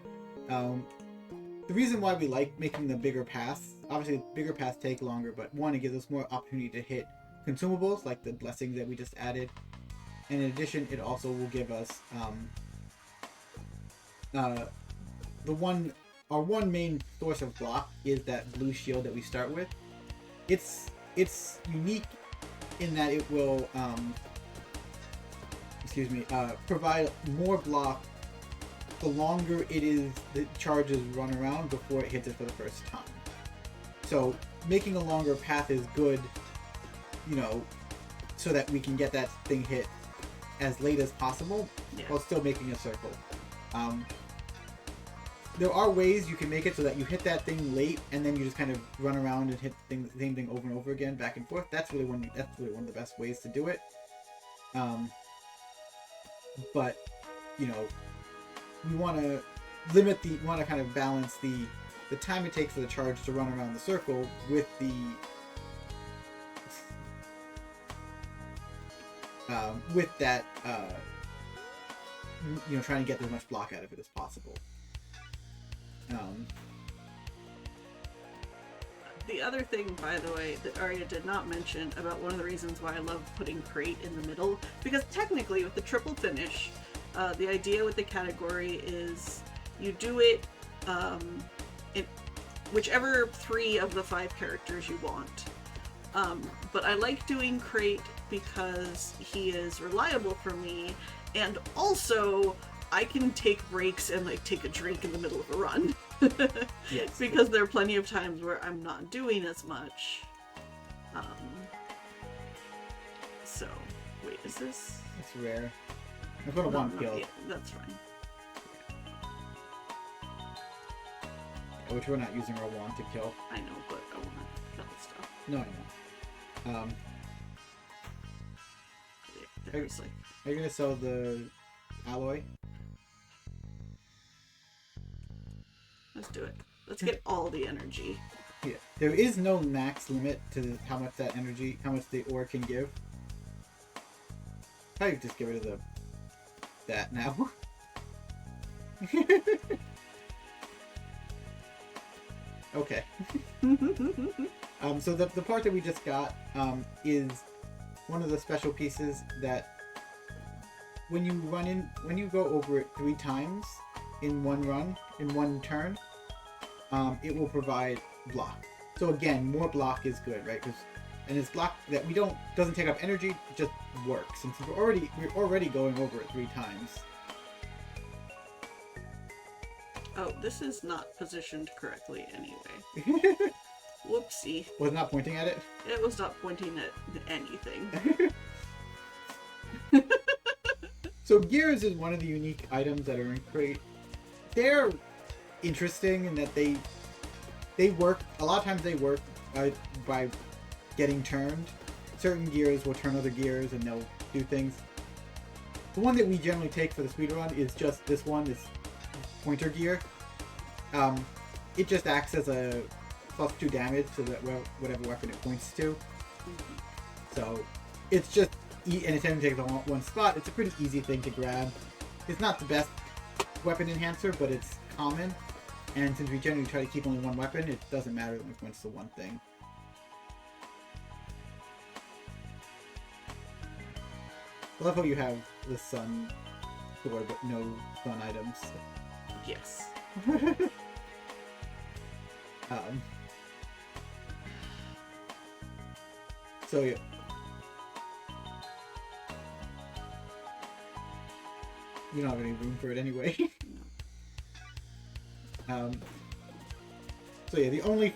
The reason why we like making the bigger paths, obviously bigger paths take longer, but one, it gives us more opportunity to hit consumables like the blessings that we just added. And in addition, it also will give us our one main source of block is that blue shield that we start with. It's unique in that it will provide more block the longer the charges run around before it hits it for the first time. So making a longer path is good, so that we can get that thing hit as late as possible, while still making a circle. there are ways you can make it so that you hit that thing late, and then you just kind of run around and hit the same thing over and over again, back and forth. That's really one of the best ways to do it. But you know, we want to kind of balance the time it takes for the charge to run around the circle with the with that you know, trying to get as much block out of it as possible. The other thing, by the way, that Arya did not mention about one of the reasons why I love putting crate in the middle, because technically with the triple finish, the idea with the category is you do it in whichever 3 of the 5 characters you want. But I like doing crate because he is reliable for me, and also I can take breaks and like take a drink in the middle of a run. Yes. Because there are plenty of times where I'm not doing as much. So, wait, is this? It's rare. I've got a one kill. Yeah, that's fine. Which we're not using our wand to kill. I know, but I want to kill stuff. No, I know. There's like... Are you gonna sell the alloy? Let's do it. Let's get all the energy. Yeah. There is no max limit to how much the ore can give. Probably just get rid of that now. Okay. So the part that we just got is one of the special pieces that when you go over it 3 times in one turn, it will provide block. So again, more block is good, right? And it's block that doesn't take up energy, it just works. And since we're already going over it 3 times. Oh, this is not positioned correctly anyway. Whoopsie. Was not pointing at it? It was not pointing at anything. So gears is one of the unique items that are in crate. They're interesting in that they work, a lot of times they work by getting turned. Certain gears will turn other gears and they'll do things. The one that we generally take for the speedrun is just this one, this pointer gear. It just acts as a +2 damage to whatever weapon it points to. So it's just, and it only takes on one spot. It's a pretty easy thing to grab. It's not the best weapon enhancer, but it's common. And since we generally try to keep only one weapon, it doesn't matter when it points to one thing. I love how you have the sun sword, but no sun items. Yes. So yeah. You don't have any room for it anyway. So yeah, the only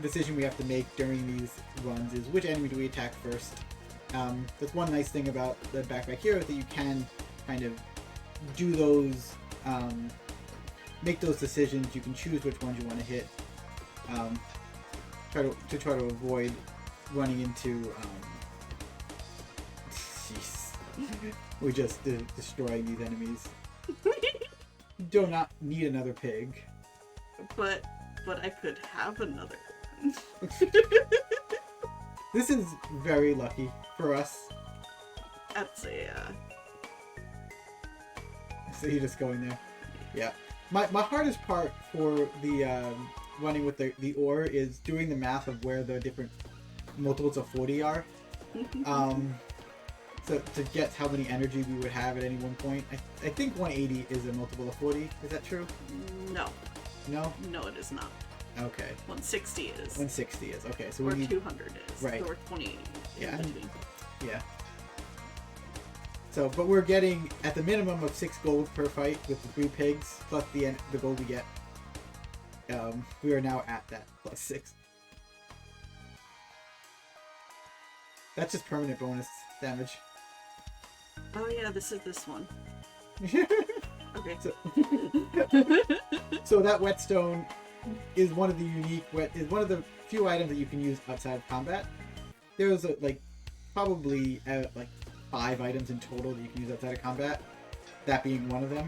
decision we have to make during these runs is which enemy do we attack first. That's one nice thing about the backpack here is that you can kind of do those, make those decisions. You can choose which ones you want to hit. Try to avoid running into. Jeez, we just destroying these enemies. Do not need another pig. But I could have another one. This is very lucky for us. That's a, So you're just going there. Yeah. My hardest part for the running with the ore is doing the math of where the different multiples of 40 are. So to get how many energy we would have at any one point. I think 180 is a multiple of 40. Is that true? No. No? No, it is not. Okay. 160 is. 160 is. Okay, so or we need... 200 is. Right. Or 20. Yeah. Yeah. So, but we're getting at the minimum of 6 gold per fight with the 3 pigs plus the gold we get. We are now at that +6. That's just permanent bonus damage. Oh yeah, this is this one. Okay. So that whetstone is one of the few items that you can use outside of combat. There's probably 5 items in total that you can use outside of combat. That being one of them,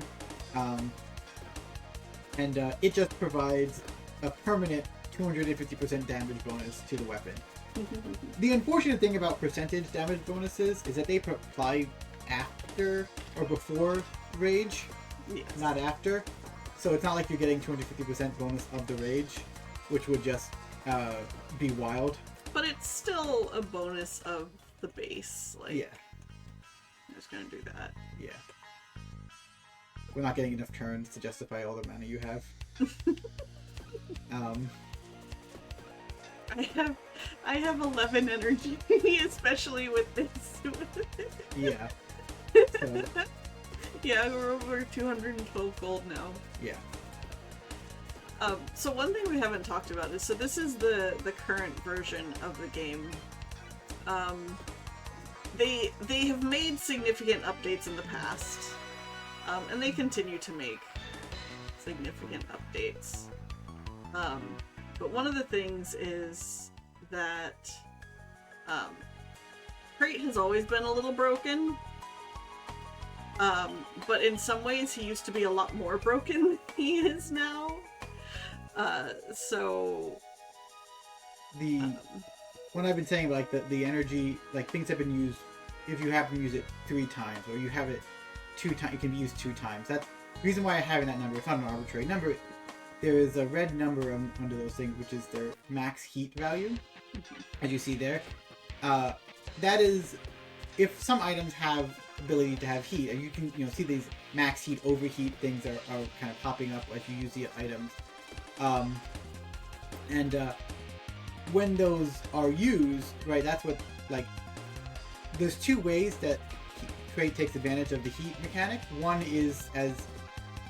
and it just provides a permanent 250% damage bonus to the weapon. The unfortunate thing about percentage damage bonuses is that they apply after or before rage, Yes. not after. So it's not like you're getting 250% bonus of the rage, which would just be wild. But it's still a bonus of the base. Yeah. I'm just gonna do that. Yeah. We're not getting enough turns to justify all the mana you have. I have 11 energy, especially with this. Yeah. So, Yeah, we're over 212 gold now. yeah. So one thing we haven't talked about is, so this is the current version of the game. They have made significant updates in the past, and they continue to make significant updates. But one of the things is that Crate has always been a little broken. But in some ways he used to be a lot more broken than he is now. When I've been saying the energy, things have been used, if you have to use it 3 times or you have it 2 times, it can be used 2 times. That's the reason why I have that number. It's not an arbitrary number. There is a red number under those things, which is their max heat value, as you see there. That is, if some items have ability to have heat, and you can see these max heat, overheat things are kind of popping up as you use the items. When those are used, right, that's what, there's 2 ways that Crate takes advantage of the heat mechanic. One is as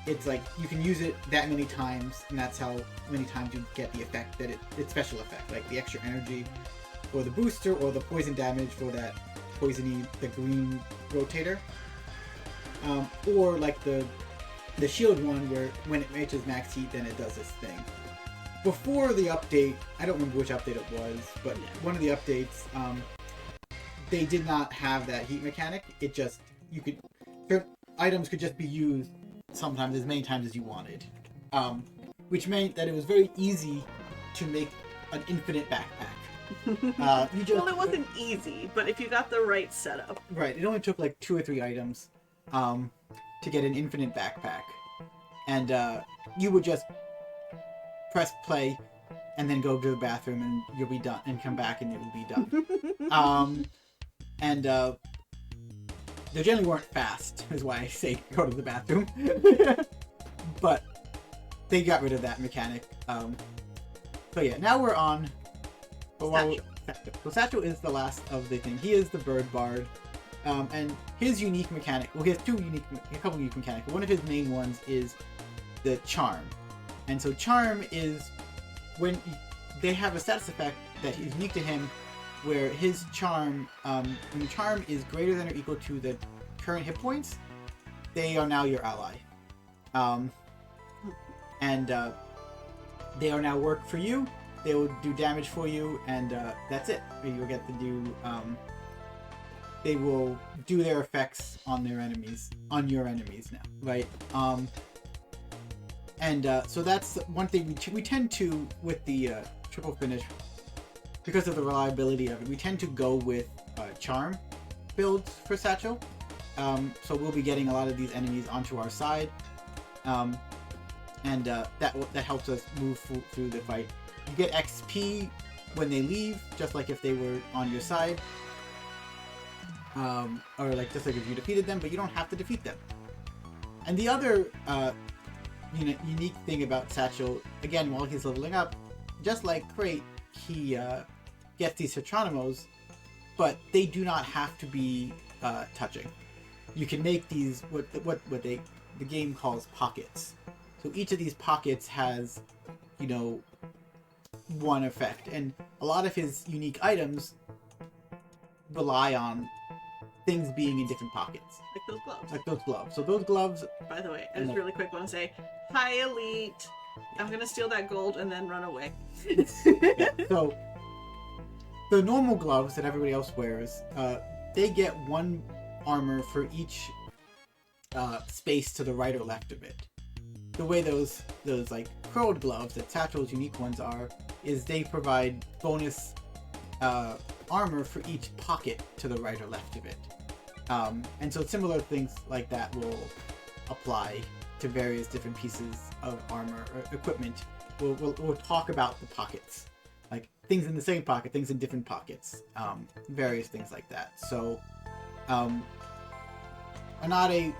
it's you can use it that many times, and that's how many times you get the effect that it's special effect, like the extra energy for the booster or the poison damage for that the green rotator, or the shield one, where when it reaches max heat, then it does this thing. Before the update, I don't remember which update it was, but one of the updates, they did not have that heat mechanic. It just, items could just be used sometimes as many times as you wanted, which meant that it was very easy to make an infinite backpack. Well, it wasn't easy, but if you got the right setup. Right, it only took 2 or 3 items to get an infinite backpack. And you would just press play and then go to the bathroom and you'll be done, and come back and it will be done. They generally weren't fast, is why I say go to the bathroom. But they got rid of that mechanic. So yeah, now we're on... So Satchel is the last of the thing. He is the bird bard, and his unique mechanic. Well, he has a couple unique mechanics. But one of his main ones is the charm, and so charm is when they have a status effect that is unique to him, where his charm, when the charm is greater than or equal to the current hit points, they are now your ally, and they are now work for you. They will do damage for you, and that's it. You'll get to do. They will do their effects on your enemies now, right? So that's one thing we tend to, with the triple finish, because of the reliability of it, we tend to go with charm builds for Satchel. So we'll be getting a lot of these enemies onto our side, and that helps us move through the fight. You get XP when they leave, just like if they were on your side, or just like if you defeated them, but you don't have to defeat them. And the other unique thing about Satchel, again, while he's leveling up, just like Crate, he gets these Citronimos, but they do not have to be touching. You can make these what the game calls pockets. So each of these pockets has, one effect, and a lot of his unique items rely on things being in different pockets. Like those gloves. Like those gloves. So those gloves by the way. I just really quick want to say, hi, Elite. I'm going to steal that gold and then run away. Yeah, so the normal gloves that everybody else wears, they get 1 armor for each space to the right or left of it. The way those like curled gloves that Satchel's unique ones are, is they provide bonus armor for each pocket to the right or left of it. And so similar things like that will apply to various different pieces of armor or equipment. We'll talk about the pockets, like things in the same pocket, things in different pockets, various things like that. So Anade,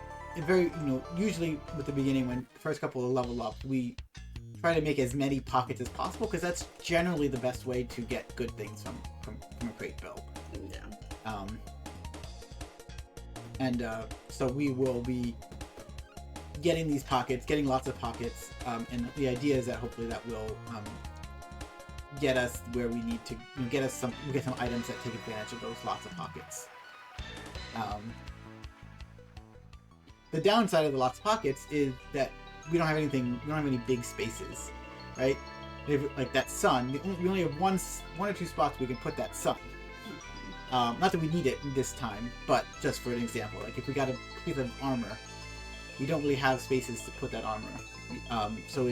very, usually with the beginning, when the first couple of level up, we try to make as many pockets as possible, because that's generally the best way to get good things from a crate build. Yeah. So we will be getting these pockets, getting lots of pockets, and the idea is that hopefully that will get us where we need to, get some items that take advantage of those lots of pockets. The downside of the lots of pockets is that we don't have any big spaces, right? Like that sun, we only have one or two spots we can put that sun. Not that we need it this time, but just for an example, like if we got a piece of armor, we don't really have spaces to put that armor. So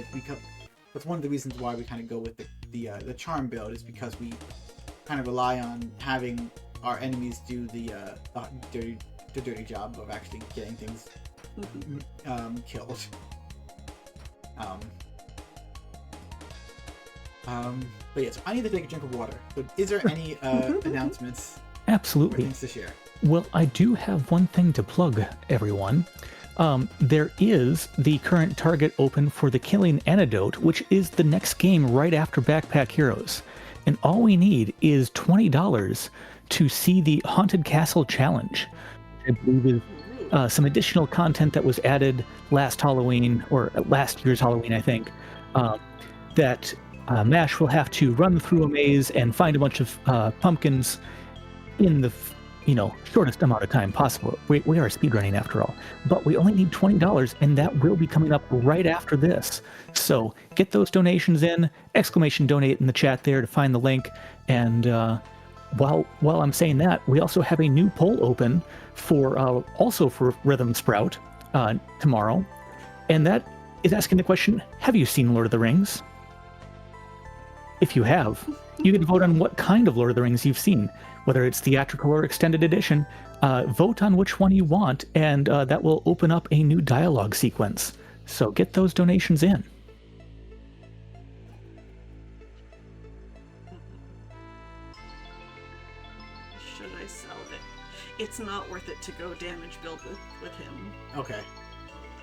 that's one of the reasons why we kind of go with the charm build, is because we kind of rely on having our enemies do the dirty job of actually getting things killed. But yeah, so I need to take a drink of water. So is there any announcements? Absolutely. Things to share? Well, I do have one thing to plug, everyone. There is the current target open for the Killing Antidote, which is the next game right after Backpack Heroes. And all we need is $20 to see the Haunted Castle Challenge. I believe is some additional content that was added last Halloween, or last year's Halloween, I think, that MASH will have to run through a maze and find a bunch of pumpkins in the shortest amount of time possible. We are speedrunning after all, but we only need $20, and that will be coming up right after this. So get those donations in, !donate in the chat there to find the link. And while I'm saying that, we also have a new poll open for Rhythm Sprout tomorrow, and that is asking the question: have you seen Lord of the Rings? If you have, you can vote on what kind of Lord of the Rings you've seen, whether it's theatrical or extended edition. Vote on which one you want, and that will open up a new dialogue sequence. So get those donations in. Should I sell it? It's not worth it to go damage build with him. Okay.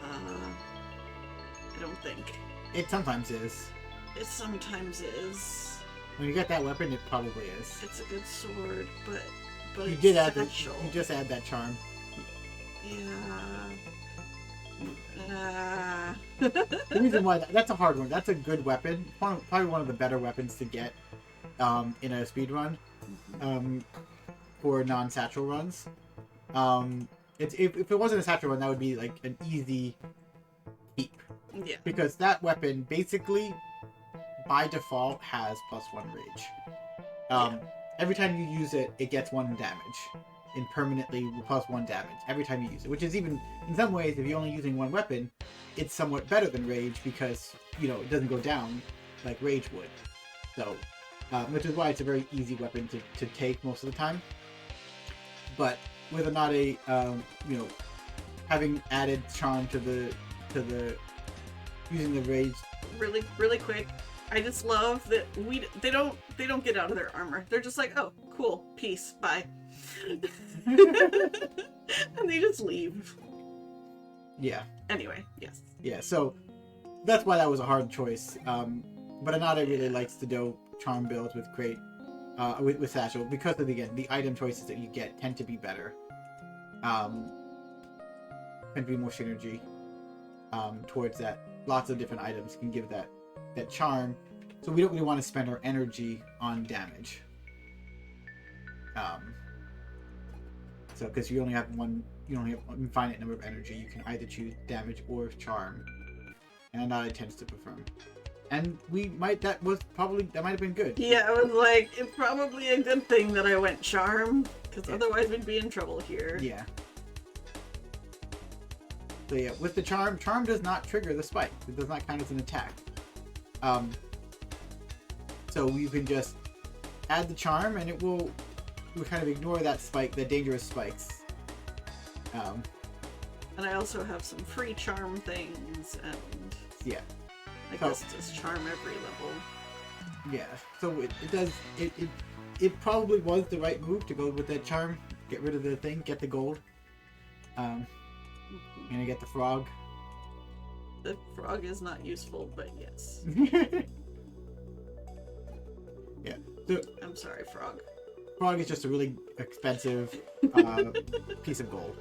I don't think. It sometimes is. It sometimes is. When you get that weapon, it probably is. It's a good sword, but You it's did add special. you just add that charm. Yeah. The reason why that's a hard one. That's a good weapon. Probably one of the better weapons to get in a speed run, for non-satchel runs. If it wasn't a satchel run, that would be like an easy keep. Yeah. Because that weapon basically, by default, has +1 rage. Every time you use it, it gets 1 damage. And permanently +1 damage every time you use it. Which is, even, in some ways, if you're only using one weapon, it's somewhat better than rage, because, it doesn't go down like rage would. So, which is why it's a very easy weapon to take most of the time. But with Anade, having added charm to the using the rage. Really quick. I just love that they don't get out of their armor. They're just like, oh, cool, peace, bye. And they just leave. Yeah. Anyway, yes. Yeah, so that's why that was a hard choice. But Anade really likes to do charm builds with crate, with Satchel, because of, again, the item choices that you get tend to be better. Tend to be more synergy towards that. Lots of different items can give that charm, so we don't really want to spend our energy on damage. So because you only have one you only have an infinite number of energy. You can either choose damage or charm, and it tends to prefer. And that might have been good. Yeah, I was like, it's probably a good thing that I went charm, because otherwise we'd be in trouble here. Yeah. So yeah, with the charm does not trigger the spike. It does not count as an attack. So you can just add the charm, and it will kind of ignore that spike, the dangerous spikes. And I also have some free charm things, and yeah, I guess just charm every level. Yeah, so it probably was the right move to go with that charm. Get rid of the thing, get the gold. Gonna get the frog. The frog is not useful, but yes. Yeah. So, I'm sorry, frog. frog is just a really expensive piece of gold.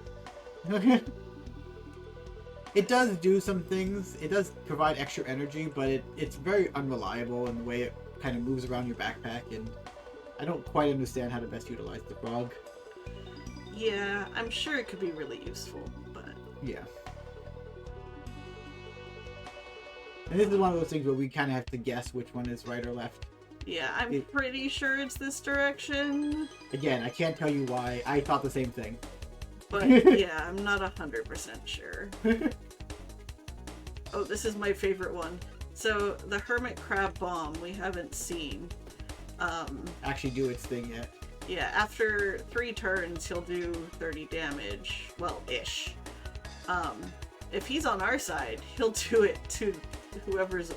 It does do some things. It does provide extra energy, but it's very unreliable in the way it kind of moves around your backpack, and I don't quite understand how to best utilize the frog. Yeah, I'm sure it could be really useful, but... Yeah. And this is one of those things where we kind of have to guess which one is right or left. Yeah, I'm pretty sure it's this direction. Again, I can't tell you why. I thought the same thing. But yeah, I'm not 100% sure. Oh, this is my favorite one. So, the Hermit Crab Bomb we haven't seen. Actually do its thing yet. Yeah, after 3 turns, he'll do 30 damage. Well, ish. If he's on our side, he'll do it to whoever's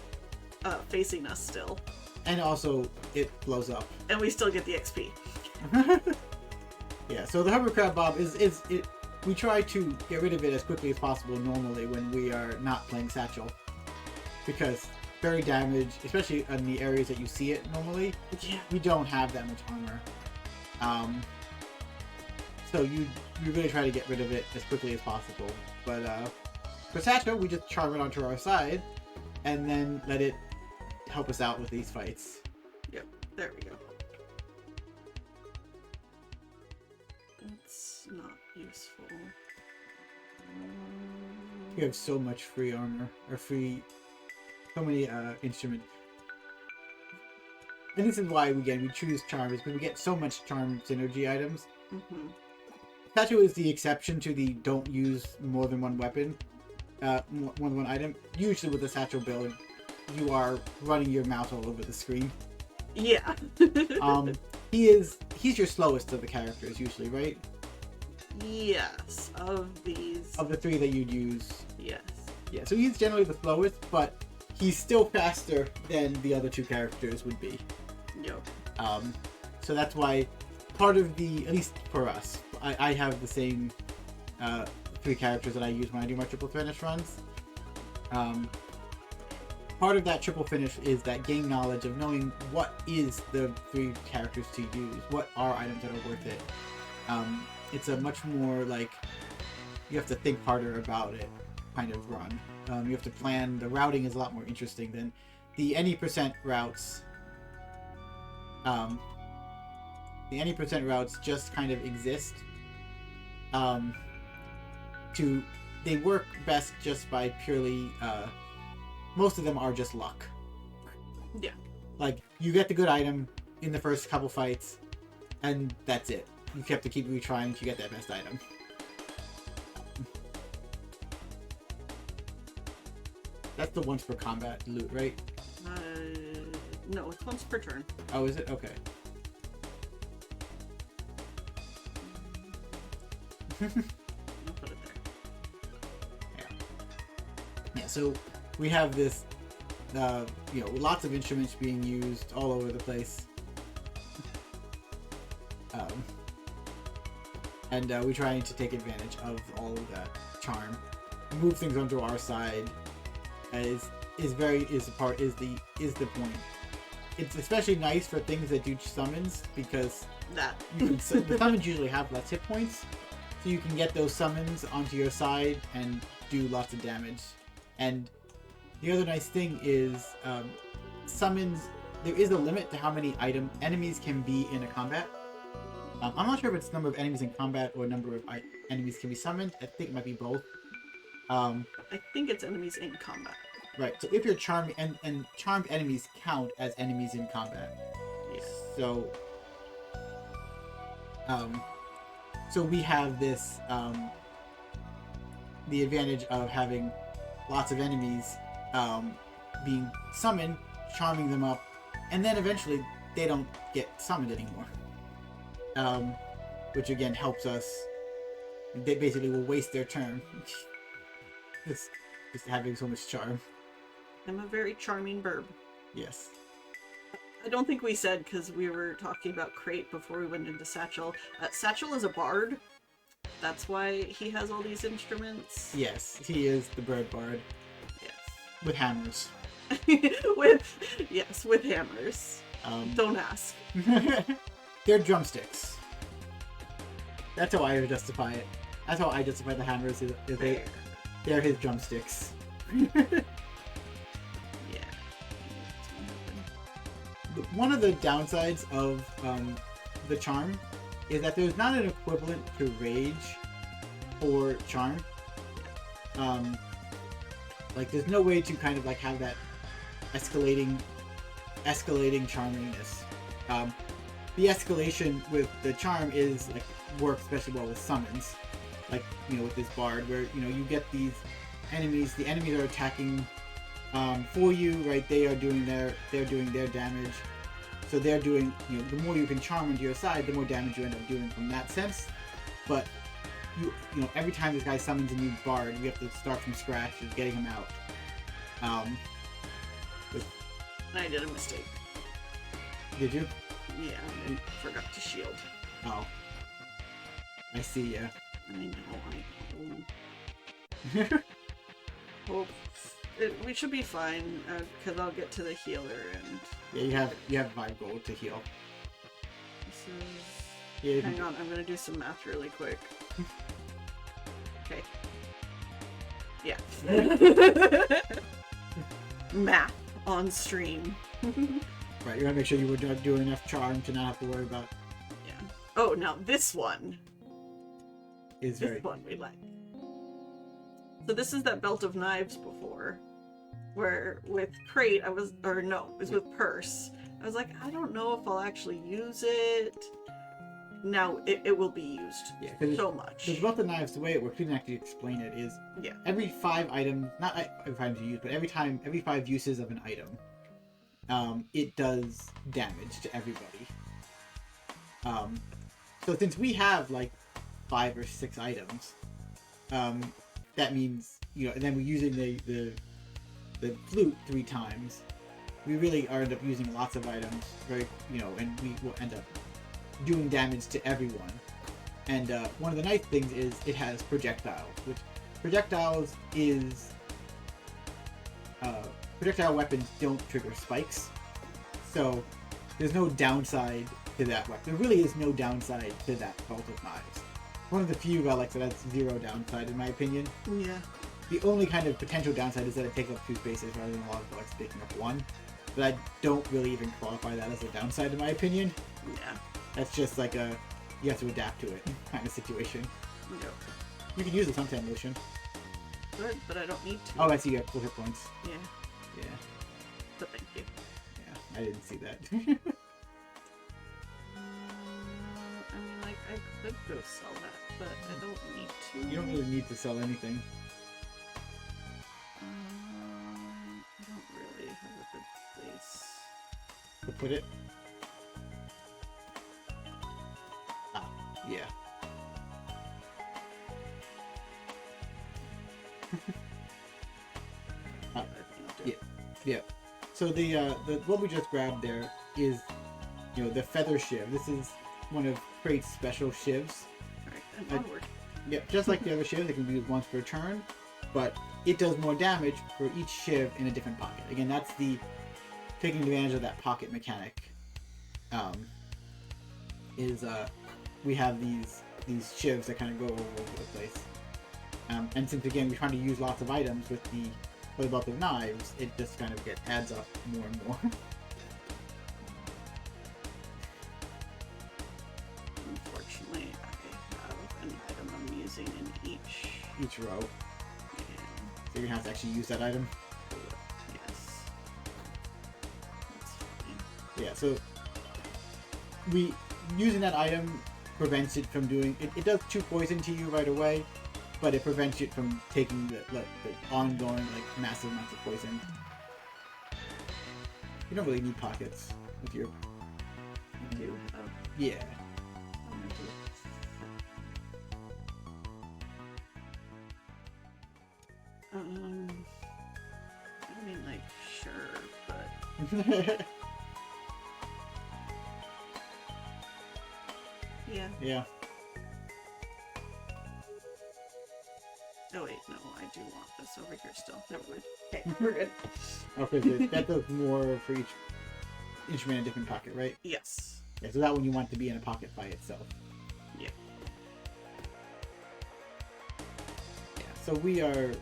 facing us still. And also, it blows up. And we still get the XP. Yeah, so the Hermit Crab Bomb we try to get rid of it as quickly as possible normally when we are not playing Satchel. Because very damage, especially in the areas that you see it normally, we don't have that much armor. So you really try to get rid of it as quickly as possible. But for Satchel, we just charm it onto our side, and then let it help us out with these fights. Yep, there we go. That's not useful. You have so much free armor, or so many instruments. And this is why, again, we choose charm, is because we get so much charm synergy items. Mm-hmm. Satchel is the exception to the don't use more than one weapon, more than one item. Usually with the Satchel build, you are running your mouse all over the screen. Yeah. He's your slowest of the characters usually, right? Yes, of these. Of the 3 that you'd use. Yes. Yeah, so he's generally the slowest, but he's still faster than the other 2 characters would be. Yep. So that's why part of at least for us, I have the same 3 characters that I use when I do my triple finish runs. Part of that triple finish is that game knowledge of knowing what is the 3 characters to use, what are items that are worth it. It's a much more like, you have to think harder about it kind of run. You have to plan. The routing is a lot more interesting than the any percent routes. The any percent routes just kind of exist. They work best just by purely. Most of them are just luck. Yeah. Like, you get the good item in the first couple fights, and that's it. You have to keep retrying to get that best item. That's the once per combat loot, right? No, it's once per turn. Oh, is it? Okay. I'll put it there. Yeah, so we have this, lots of instruments being used all over the place. And we're trying to take advantage of all of that charm. Move things onto our side is the point. It's especially nice for things that do summons, because the summons usually have less hit points, so you can get those summons onto your side and do lots of damage. And the other nice thing is summons. There is a limit to how many enemies can be in a combat. I'm not sure if it's number of enemies in combat or number of enemies can be summoned. I think it might be both. I think it's enemies in combat. Right. So if you're charmed and charmed enemies count as enemies in combat. Yeah. So, so we have this the advantage of having lots of enemies being summoned, charming them up, and then eventually they don't get summoned anymore. Which again helps us. They basically will waste their turn. just having so much charm. I'm a very charming burb. Yes. I don't think we said, because we were talking about Crate before we went into Satchel. Satchel is a bard. That's why he has all these instruments. Yes, he is the bird bard. Yes. With hammers. with hammers. Don't ask. They're drumsticks. That's how I would justify it. That's how I justify the hammers. They're his drumsticks. Yeah. One of the downsides of the charm is that there's not an equivalent to rage or charm. Like there's no way to kind of like have that escalating charminess. The escalation with the charm is like works especially well with summons, like with this bard where you get these enemies. The enemies are attacking for you, right? They're doing their damage. So they're doing, the more you can charm into your side, the more damage you end up doing from that sense. But every time this guy summons a new bard, we have to start from scratch and getting him out. I did a mistake. Did you? Yeah, I forgot to shield. Oh. I see, yeah. I know. Well, we should be fine, because I'll get to the healer and... Yeah, you have 5 gold to heal. This is... Yeah, Hang on, I'm gonna do some math really quick. Okay. Yeah. Math on stream. Right, you gotta make sure you were doing enough charm to not have to worry about... Yeah. Oh, now this one. This one we like. So this is that belt of knives before, where with Crate it was with Purse. I was like, I don't know if I'll actually use it. Now it will be used. Yeah, so much. Because about the knives, the way it works, we didn't actually explain it, is every 5 items, not every 5 you use, but every 5 uses of an item, it does damage to everybody. So since we have like 5 or 6 items, that means and then we're using the flute 3 times. We really end up using lots of items, and we will end up doing damage to everyone. And one of the nice things is it has projectiles, which projectiles is projectile weapons don't trigger spikes, so there's no downside to that weapon. There really is no downside to that belt of knives. One of the few relics that has 0 downside in my opinion. Yeah. The only kind of potential downside is that it takes up 2 spaces rather than a lot of relics taking up 1. But I don't really even qualify that as a downside in my opinion. Yeah. That's just like you have to adapt to it kind of situation. Yep. You can use the suntan lotion. Good, but I don't need to. Oh, I see you have full hit points. Yeah. Yeah. But thank you. Yeah, I didn't see that. I mean, like, I could go sell that, but I don't need to. You don't really need to sell anything. I don't really have a good place. To put it? Ah, yeah. Yeah. So the what we just grabbed there is, the feather shiv. This is one of Crate's special shivs. Alright, and onward. Yeah, just like the other shivs, they can be used once per turn, but it does more damage for each shiv in a different pocket. Again, that's the taking advantage of that pocket mechanic. We have these shivs that kind of go all over the place. And since again we're trying to use lots of items with the belt of knives, it just kind of adds up more and more. each row. Yeah. So you're gonna have to actually use that item. Yes. That's fine. Yeah, so using that item prevents it from doing it does 2 poison to you right away, but it prevents it from taking the ongoing massive amounts of poison. You don't really need pockets with your Do. yeah. I mean, like, sure, but yeah. Yeah. Oh wait, no, I do want this over here still. Never mind. Okay, we're good. Okay, so that does more for each instrument in a different pocket, right? Yes. Yeah, so that one you want to be in a pocket by itself. Yeah. Yeah, so we are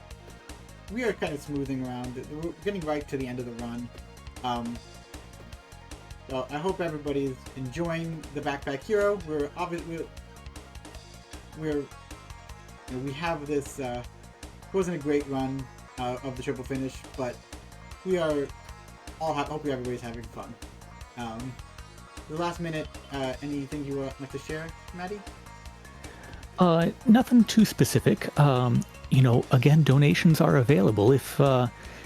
kind of smoothing around. We're getting right to the end of the run. So I hope everybody's enjoying the Backpack Hero. We're obviously we have this. It wasn't a great run of the triple finish, but we are all. Hope everybody's having fun. The last minute, anything you would like to share, Maddie? Nothing too specific. Again, donations are available. If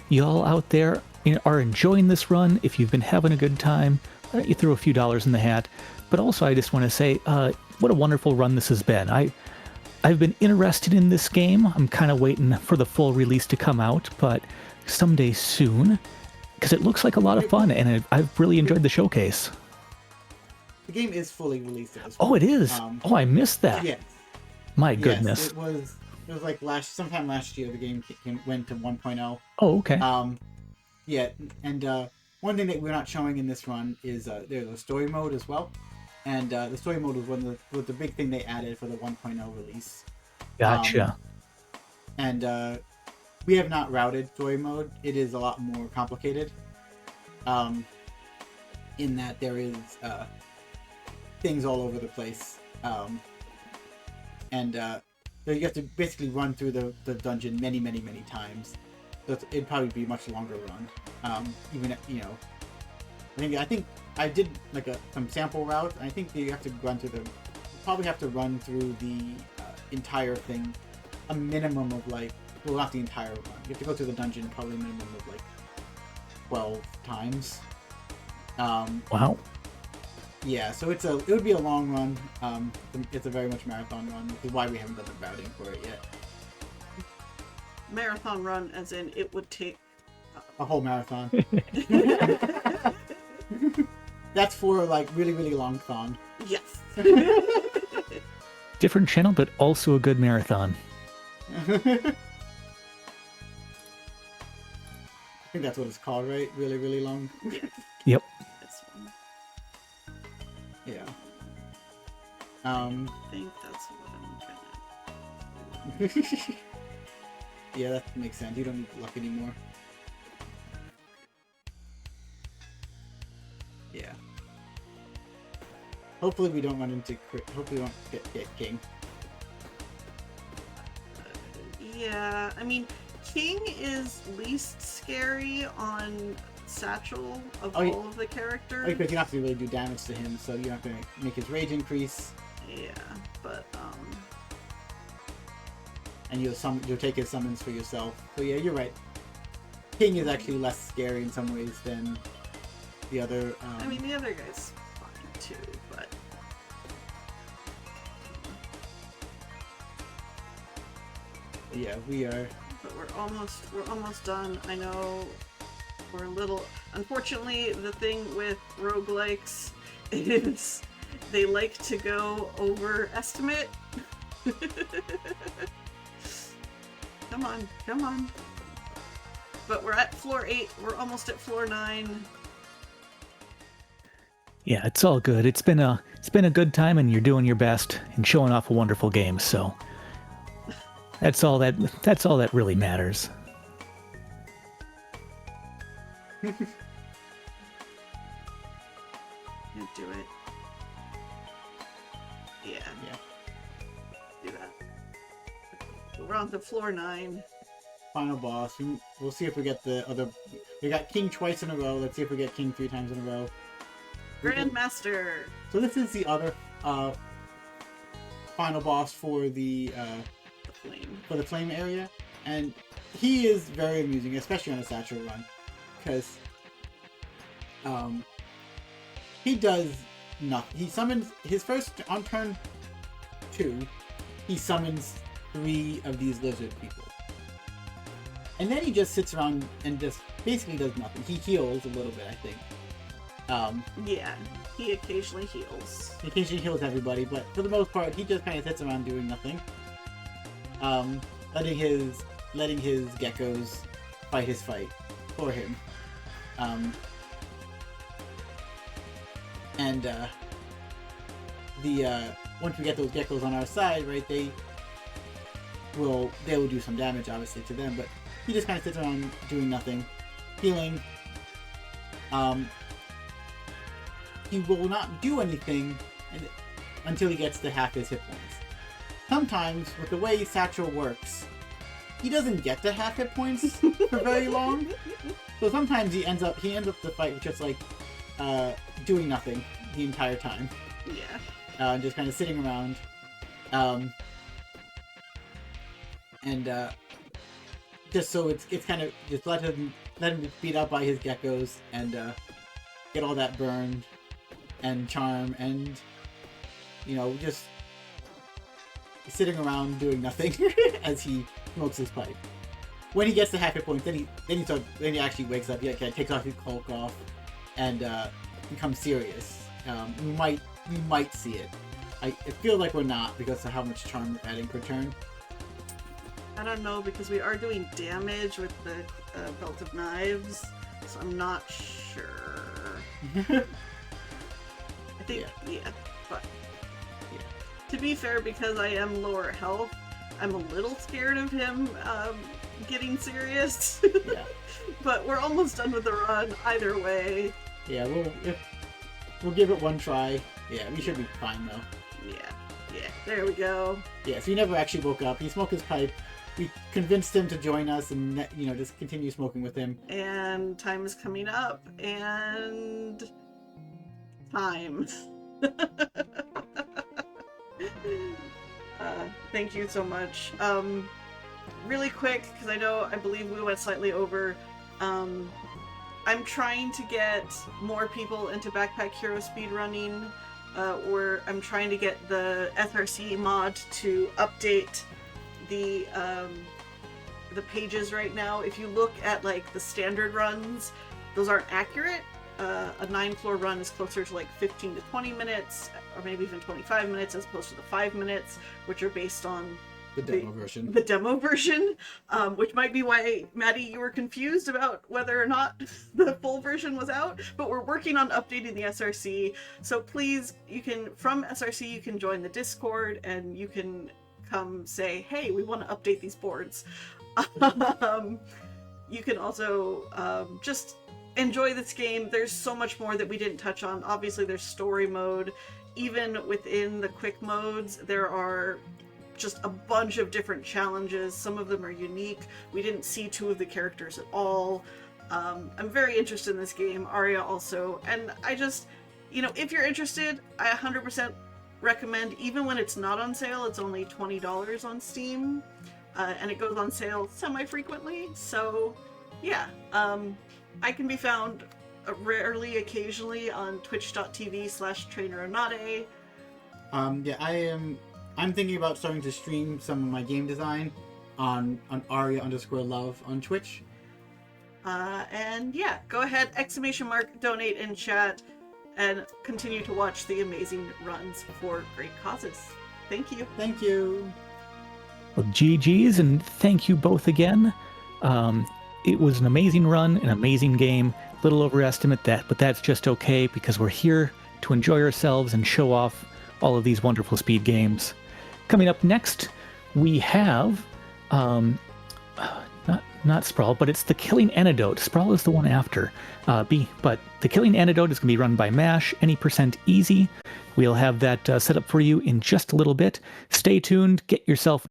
y'all out there are enjoying this run, if you've been having a good time, why don't you throw a few dollars in the hat? But also, I just want to say, what a wonderful run this has been. I've been interested in this game. I'm kind of waiting for the full release to come out, but someday soon, because it looks like a lot of fun, and I've really enjoyed the showcase. The game is fully released at this point. Oh, it is? I missed that. Yes. My goodness. Yes, it was like sometime last year the game went to 1.0. Oh, okay. Yeah, and one thing that we're not showing in this run is there's a story mode as well. And the story mode was the big thing they added for the 1.0 release. Gotcha. And we have not routed story mode. It is a lot more complicated. In that there is things all over the place. And so you have to basically run through the dungeon many times. So it'd probably be a much longer run. Even I think I did some sample routes. I think you have to run through probably have to run through the entire thing a minimum of not the entire run. You have to go through the dungeon probably a minimum of 12 times. Wow. Yeah, so it would be a long run. It's a very much marathon run, which is why we haven't done the routing for it yet. Marathon run, as in it would take a whole marathon. That's for really long thon. Yes. Different channel, but also a good marathon. I think that's what it's called, right? Really long. Yep. This one. Yeah. I think that's what I'm gonna. Yeah, that makes sense. You don't need luck anymore. Yeah. Hopefully we don't run into. Hopefully we don't get King. Yeah, I mean, King is least scary on Satchel of all of the characters. Because you don't have to really do damage to him, so you're not going to make his rage increase. Yeah, but and you'll take his summons for yourself. So yeah, you're right. King is actually less scary in some ways than the other. I mean, the other guy's fine too, but yeah, we are. But we're almost done. I know we're a little. Unfortunately, the thing with roguelikes is they like to go overestimate. Come on. But we're at floor 8. We're almost at floor 9. Yeah, it's all good. It's been a good time, and you're doing your best and showing off a wonderful game. So that's all that really matters. You do it. Yeah. Do that. we're on to floor 9. Final boss. We'll see if we get the other. We got King twice in a row. Let's see if we get King 3 times in a row. Grandmaster. So this is the other final boss for the flame area, and he is very amusing, especially on a satchel run, because he does nothing. He summons his first on turn 2. He summons 3 of these lizard people. And then he just sits around and just basically does nothing. He heals a little bit, I think. Yeah, he occasionally heals. He occasionally heals everybody, but for the most part, he just kind of sits around doing nothing. Letting his geckos fight his fight for him. Once we get those geckos on our side, right, they will do some damage, obviously, to them, but he just kind of sits around doing nothing, healing. He will not do anything until he gets to half his hit points. Sometimes, with the way Satchel works, he doesn't get to half hit points for very long. So sometimes he ends up the fight with just like doing nothing the entire time. Yeah. Just kind of sitting around. Just so it's kind of just let him be beat up by his geckos and get all that burn and charm and just sitting around doing nothing as he smokes his pipe. When he gets to half hit points, then he actually wakes up. He takes off his cloak off and becomes serious. We might see it. I feel like we're not because of how much charm we're adding per turn. I don't know, because we are doing damage with the belt of knives, so I'm not sure. I think, but to be fair, because I am lower health, I'm a little scared of him getting serious. Yeah. But we're almost done with the run either way. Yeah, we'll give it one try. Yeah, we should be fine though. Yeah, there we go. Yeah, so he never actually woke up. He smoked his pipe. We convinced him to join us and, just continue smoking with him. And time is coming up, and time. Thank you so much. Really quick, because I believe we went slightly over. I'm trying to get more people into Backpack Hero speedrunning, where I'm trying to get the SRC mod to update the pages right now. If you look at like the standard runs, those aren't accurate. A 9-floor run is closer to like 15 to 20 minutes, or maybe even 25 minutes, as opposed to the 5 minutes, which are based on the demo version. The demo version, which might be why, Maddie, you were confused about whether or not the full version was out. But we're working on updating the SRC, so please, from SRC, you can join the Discord and you can come say, hey, we want to update these boards. You can also just enjoy this game. There's so much more that we didn't touch on. Obviously, there's story mode. Even within the quick modes, there are just a bunch of different challenges. Some of them are unique. We didn't see 2 of the characters at all. I'm very interested in this game. Aria also. And I just, if you're interested, I 100% recommend, even when it's not on sale. It's only $20 on Steam, and it goes on sale semi-frequently, so yeah. I can be found rarely, occasionally, on twitch.tv/TrainerAnade. I'm thinking about starting to stream some of my game design on Aria_love on Twitch. And yeah, go ahead, !donate in chat, and continue to watch the amazing runs for great causes. Thank you. Thank you. Well, GG's, and thank you both again. It was an amazing run, an amazing game. Little overestimate that, but that's just okay, because we're here to enjoy ourselves and show off all of these wonderful speed games. Coming up next, we have not Sprawl, but it's the Killing Antidote. Sprawl is the one after but the Killing Antidote is going to be run by MASH, any % easy. We'll have that set up for you in just a little bit. Stay tuned, get yourself